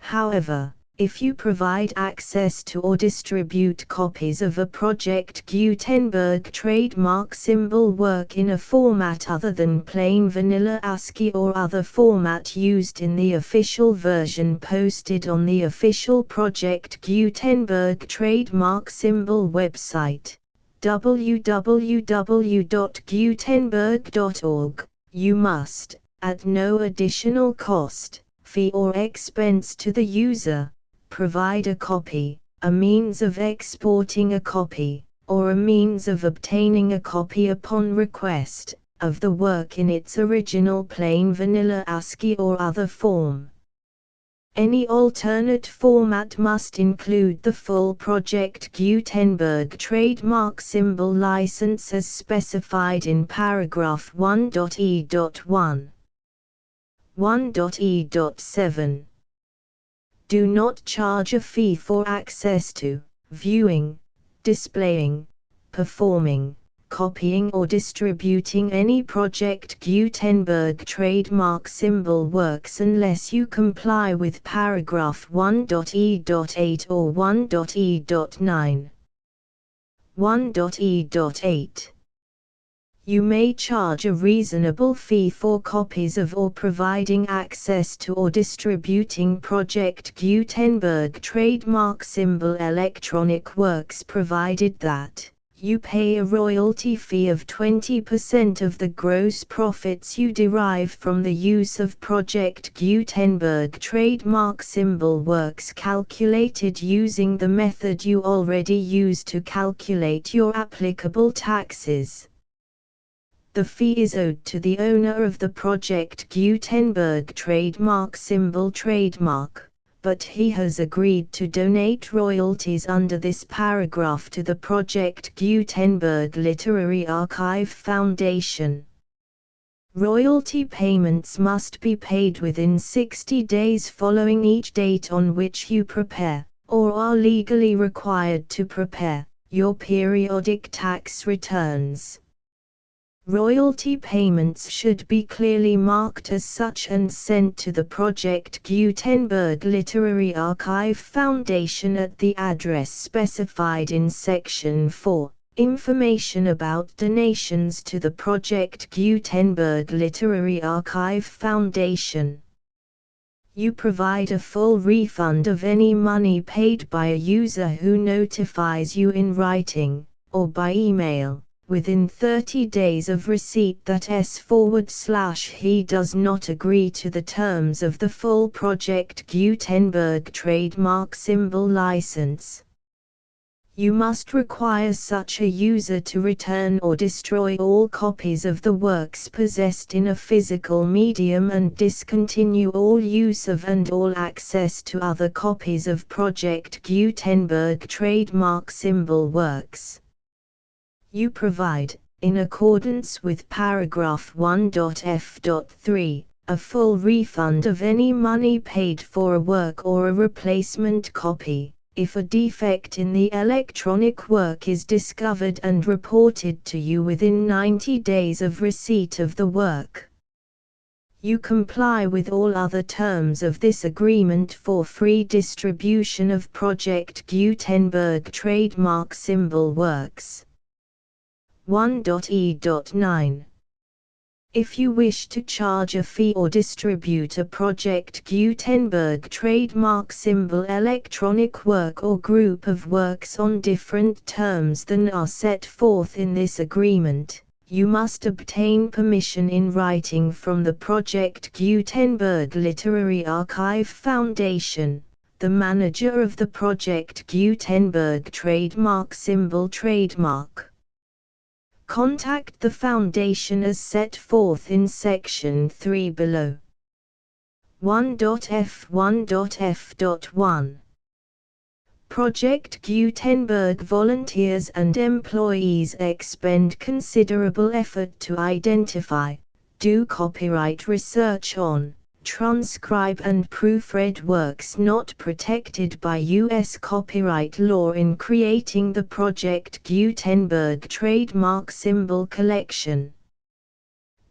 However, if you provide access to or distribute copies of a Project Gutenberg trademark symbol work in a format other than plain vanilla ASCII or other format used in the official version posted on the official Project Gutenberg trademark symbol website, www.gutenberg.org, you must, at no additional cost, fee or expense to the user, provide a copy, a means of exporting a copy, or a means of obtaining a copy upon request, of the work in its original plain vanilla ASCII or other form. Any alternate format must include the full Project Gutenberg trademark symbol license as specified in paragraph 1.e.1. 1.e.7. Do not charge a fee for access to, viewing, displaying, performing, copying or distributing any Project Gutenberg trademark symbol works unless you comply with paragraph 1.e.8 or 1.e.9. 1.e.8. You may charge a reasonable fee for copies of or providing access to or distributing Project Gutenberg trademark symbol electronic works provided that you pay a royalty fee of 20% of the gross profits you derive from the use of Project Gutenberg trademark symbol works calculated using the method you already use to calculate your applicable taxes. The fee is owed to the owner of the Project Gutenberg trademark symbol trademark, but he has agreed to donate royalties under this paragraph to the Project Gutenberg Literary Archive Foundation. Royalty payments must be paid within 60 days following each date on which you prepare, or are legally required to prepare, your periodic tax returns. Royalty payments should be clearly marked as such and sent to the Project Gutenberg Literary Archive Foundation at the address specified in Section 4, Information about donations to the Project Gutenberg Literary Archive Foundation. You provide a full refund of any money paid by a user who notifies you in writing, or by email, within 30 days of receipt that he does not agree to the terms of the full Project Gutenberg trademark symbol license. You must require such a user to return or destroy all copies of the works possessed in a physical medium and discontinue all use of and all access to other copies of Project Gutenberg trademark symbol works. You provide, in accordance with paragraph 1.f.3, a full refund of any money paid for a work or a replacement copy, if a defect in the electronic work is discovered and reported to you within 90 days of receipt of the work. You comply with all other terms of this agreement for free distribution of Project Gutenberg trademark symbol works. 1.e.9. If you wish to charge a fee or distribute a Project Gutenberg trademark symbol electronic work or group of works on different terms than are set forth in this agreement, you must obtain permission in writing from the Project Gutenberg Literary Archive Foundation, the manager of the Project Gutenberg trademark symbol trademark. Contact the Foundation as set forth in Section 3 below. 1.f1.f.1. Project Gutenberg volunteers and employees expend considerable effort to identify, do copyright research on, transcribe and proofread works not protected by U.S. copyright law in creating the Project Gutenberg trademark symbol collection.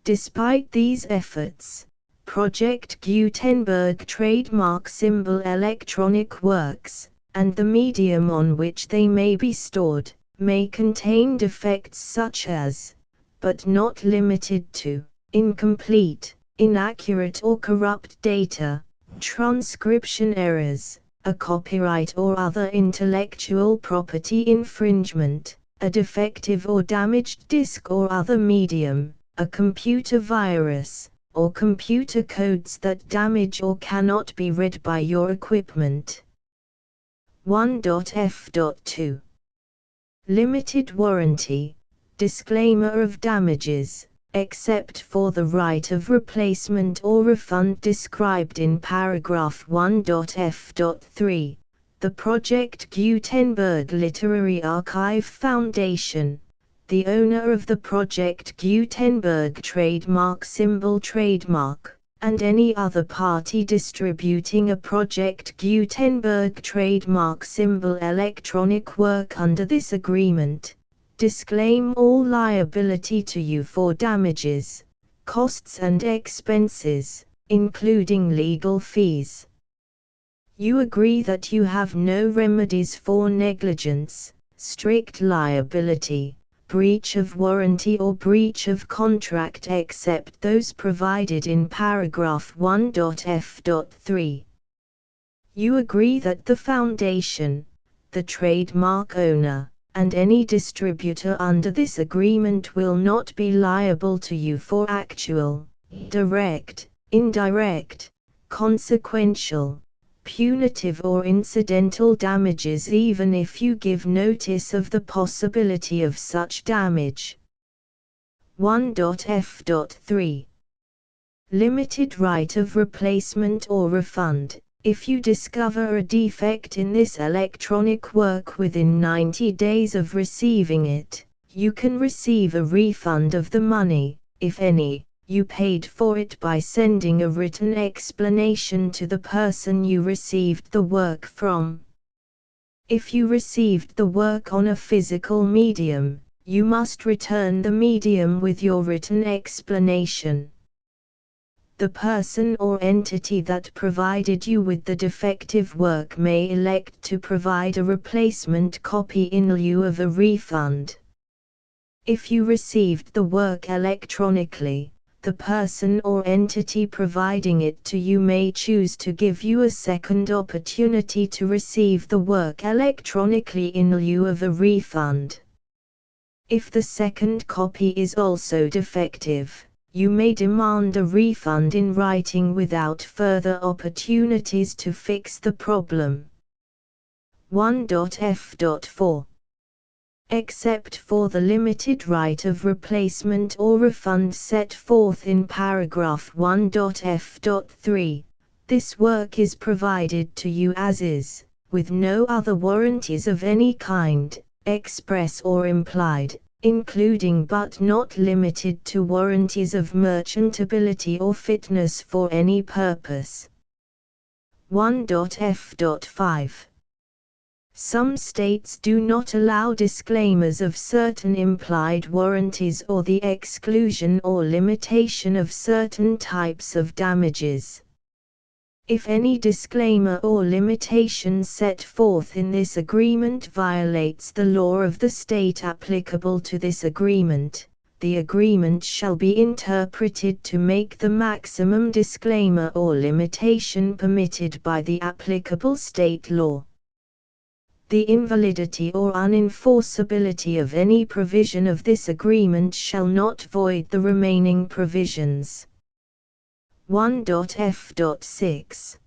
Despite these efforts, Project Gutenberg trademark symbol electronic works, and the medium on which they may be stored, may contain defects such as, but not limited to, incomplete, inaccurate or corrupt data, transcription errors, a copyright or other intellectual property infringement, a defective or damaged disk or other medium, a computer virus, or computer codes that damage or cannot be read by your equipment. 1.f.2. Limited warranty, disclaimer of damages. except for the right of replacement or refund described in paragraph 1.f.3. The Project Gutenberg Literary Archive Foundation, the owner of the Project Gutenberg trademark symbol trademark, and any other party distributing a Project Gutenberg trademark symbol electronic work under this agreement, disclaim all liability to you for damages, costs and expenses, including legal fees. You agree that you have no remedies for negligence, strict liability, breach of warranty or breach of contract except those provided in paragraph 1.f.3. You agree that the Foundation, the trademark owner, and any distributor under this agreement will not be liable to you for actual, direct, indirect, consequential, punitive or incidental damages even if you give notice of the possibility of such damage. 1.f.3. Limited right of replacement or refund. If you discover a defect in this electronic work within 90 days of receiving it, you can receive a refund of the money, if any, you paid for it by sending a written explanation to the person you received the work from. If you received the work on a physical medium, you must return the medium with your written explanation. The person or entity that provided you with the defective work may elect to provide a replacement copy in lieu of a refund. If you received the work electronically, the person or entity providing it to you may choose to give you a second opportunity to receive the work electronically in lieu of a refund. If the second copy is also defective, you may demand a refund in writing without further opportunities to fix the problem. 1.f.4. Except for the limited right of replacement or refund set forth in paragraph 1.f.3, this work is provided to you as is, with no other warranties of any kind, express or implied, including but not limited to warranties of merchantability or fitness for any purpose. 1.f.5. Some states do not allow disclaimers of certain implied warranties or the exclusion or limitation of certain types of damages. If any disclaimer or limitation set forth in this agreement violates the law of the state applicable to this agreement, the agreement shall be interpreted to make the maximum disclaimer or limitation permitted by the applicable state law. The invalidity or unenforceability of any provision of this agreement shall not void the remaining provisions. 1.f.6.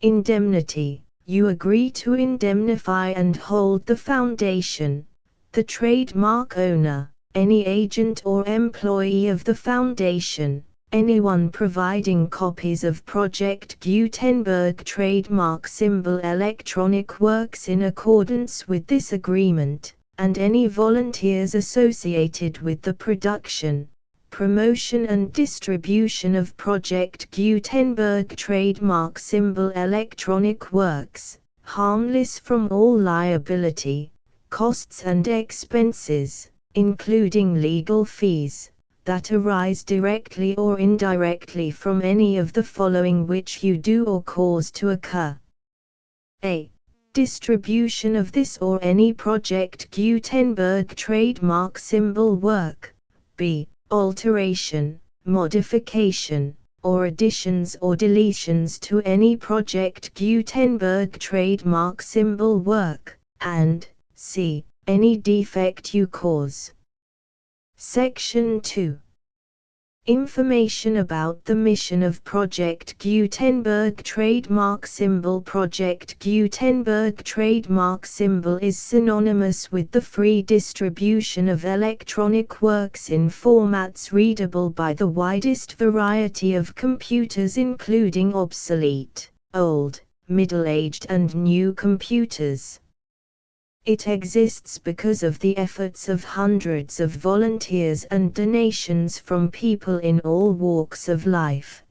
Indemnity. You agree to indemnify and hold the Foundation, the trademark owner, any agent or employee of the Foundation, anyone providing copies of Project Gutenberg trademark symbol electronic works in accordance with this agreement, and any volunteers associated with the production, promotion and distribution of Project Gutenberg trademark symbol electronic works, harmless from all liability, costs and expenses, including legal fees, that arise directly or indirectly from any of the following which you do or cause to occur. A. Distribution of this or any Project Gutenberg trademark symbol work. B. Alteration, modification, or additions or deletions to any Project Gutenberg trademark symbol work, and c. Any defect you cause. Section 2. Information about the mission of Project Gutenberg trademark symbol. Project Gutenberg trademark symbol is synonymous with the free distribution of electronic works in formats readable by the widest variety of computers, including obsolete, old, middle-aged and new computers. It exists because of the efforts of hundreds of volunteers and donations from people in all walks of life.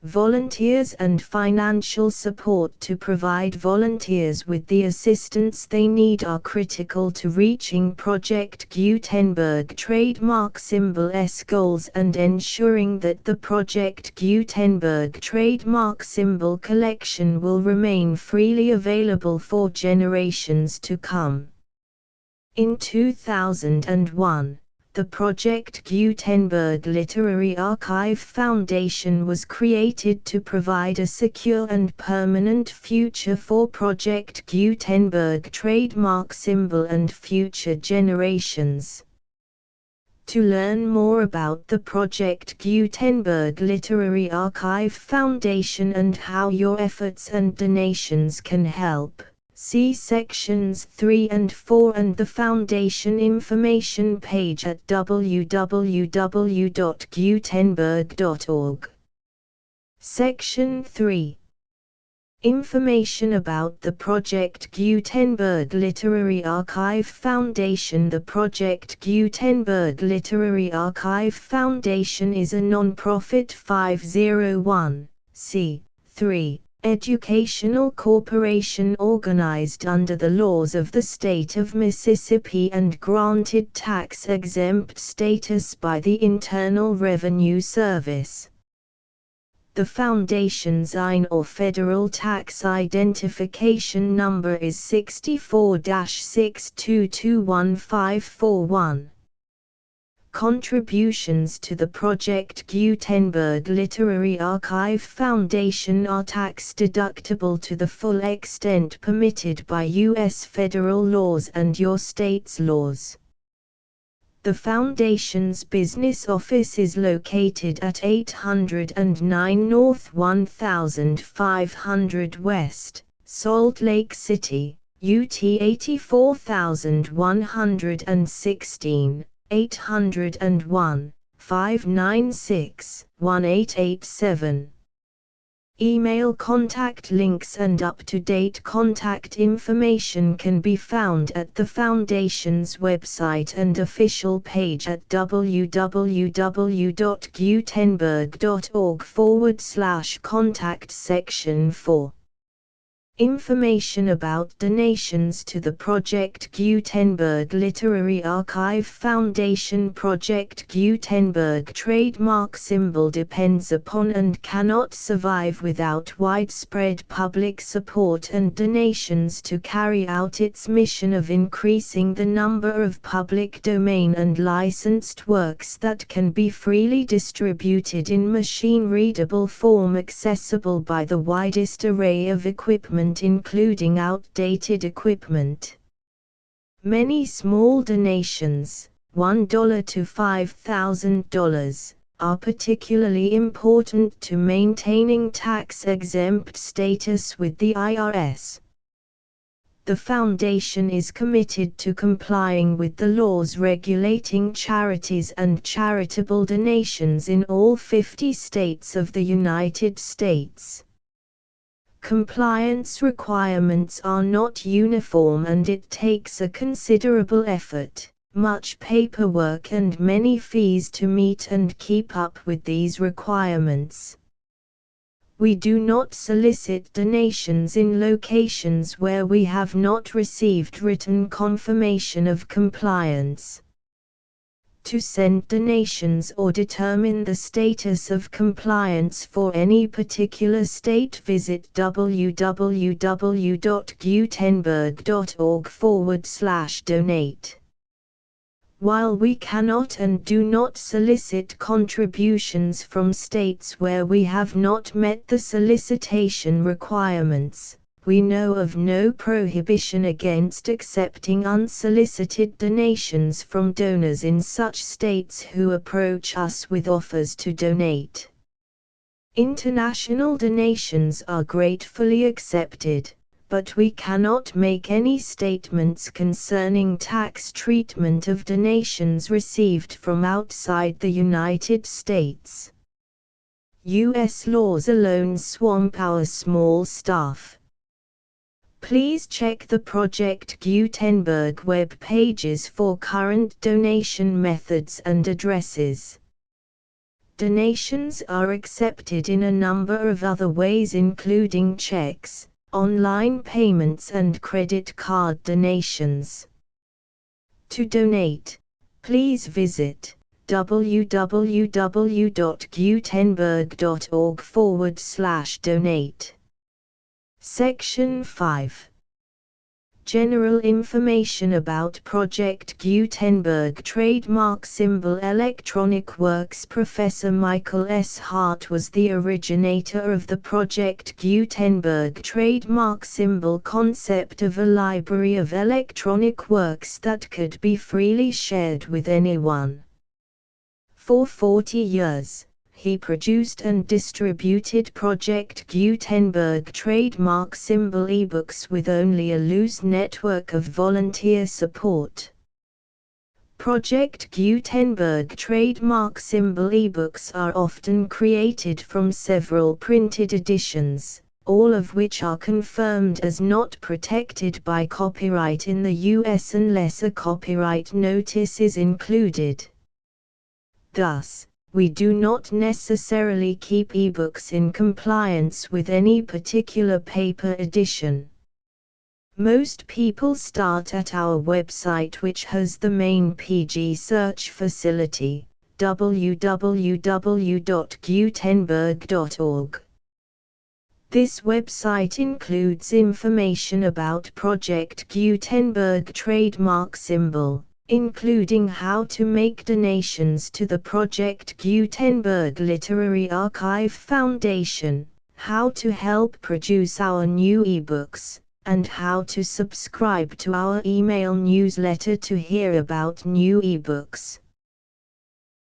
Volunteers and financial support to provide volunteers with the assistance they need are critical to reaching Project Gutenberg trademark symbol's goals and ensuring that the Project Gutenberg trademark symbol collection will remain freely available for generations to come. In 2001, the Project Gutenberg Literary Archive Foundation was created to provide a secure and permanent future for Project Gutenberg trademark symbol and future generations. To learn more about the Project Gutenberg Literary Archive Foundation and how your efforts and donations can help, see sections 3 and 4 and the Foundation information page at www.gutenberg.org. Section 3. Information about the Project Gutenberg Literary Archive Foundation. The Project Gutenberg Literary Archive Foundation is a non-profit 501(c)(3) educational corporation organized under the laws of the state of Mississippi and granted tax-exempt status by the Internal Revenue Service. The Foundation's IN or Federal Tax Identification Number is 64-6221541. Contributions to the Project Gutenberg Literary Archive Foundation are tax-deductible to the full extent permitted by U.S. federal laws and your state's laws. The Foundation's business office is located at 809 North 1500 West, Salt Lake City, UT 84116, 801-596-1887. Email contact links and up-to-date contact information can be found at the Foundation's website and official page at www.gutenberg.org/contact section 4. Information about donations to the Project Gutenberg Literary Archive Foundation. Project Gutenberg trademark symbol depends upon and cannot survive without widespread public support and donations to carry out its mission of increasing the number of public domain and licensed works that can be freely distributed in machine-readable form accessible by the widest array of equipment, including outdated equipment. Many small donations, $1 to $5,000, are particularly important to maintaining tax-exempt status with the IRS. The Foundation is committed to complying with the laws regulating charities and charitable donations in all 50 states of the United States. Compliance requirements are not uniform and it takes a considerable effort, much paperwork and many fees to meet and keep up with these requirements. We do not solicit donations in locations where we have not received written confirmation of compliance. To send donations or determine the status of compliance for any particular state, visit www.gutenberg.org/donate. While we cannot and do not solicit contributions from states where we have not met the solicitation requirements, We know of no prohibition against accepting unsolicited donations from donors in such states who approach us with offers to donate. International donations are gratefully accepted, but we cannot make any statements concerning tax treatment of donations received from outside the United States. U.S. laws alone swamp our small staff. Please check the Project Gutenberg web pages for current donation methods and addresses. Donations are accepted in a number of other ways, including checks, online payments, and credit card donations. To donate, please visit www.gutenberg.org/donate. Section 5. General information about Project Gutenberg Trademark Symbol Electronic Works. Professor Michael S. Hart was the originator of the Project Gutenberg trademark symbol concept of a library of electronic works that could be freely shared with anyone. For 40 years, he produced and distributed Project Gutenberg trademark symbol ebooks with only a loose network of volunteer support. Project Gutenberg trademark symbol ebooks are often created from several printed editions, all of which are confirmed as not protected by copyright in the US unless a copyright notice is included. Thus, we do not necessarily keep ebooks in compliance with any particular paper edition. Most people start at our website, which has the main PG search facility, www.gutenberg.org. This website includes information about Project Gutenberg trademark symbol, including how to make donations to the Project Gutenberg Literary Archive Foundation, how to help produce our new ebooks, and how to subscribe to our email newsletter to hear about new ebooks.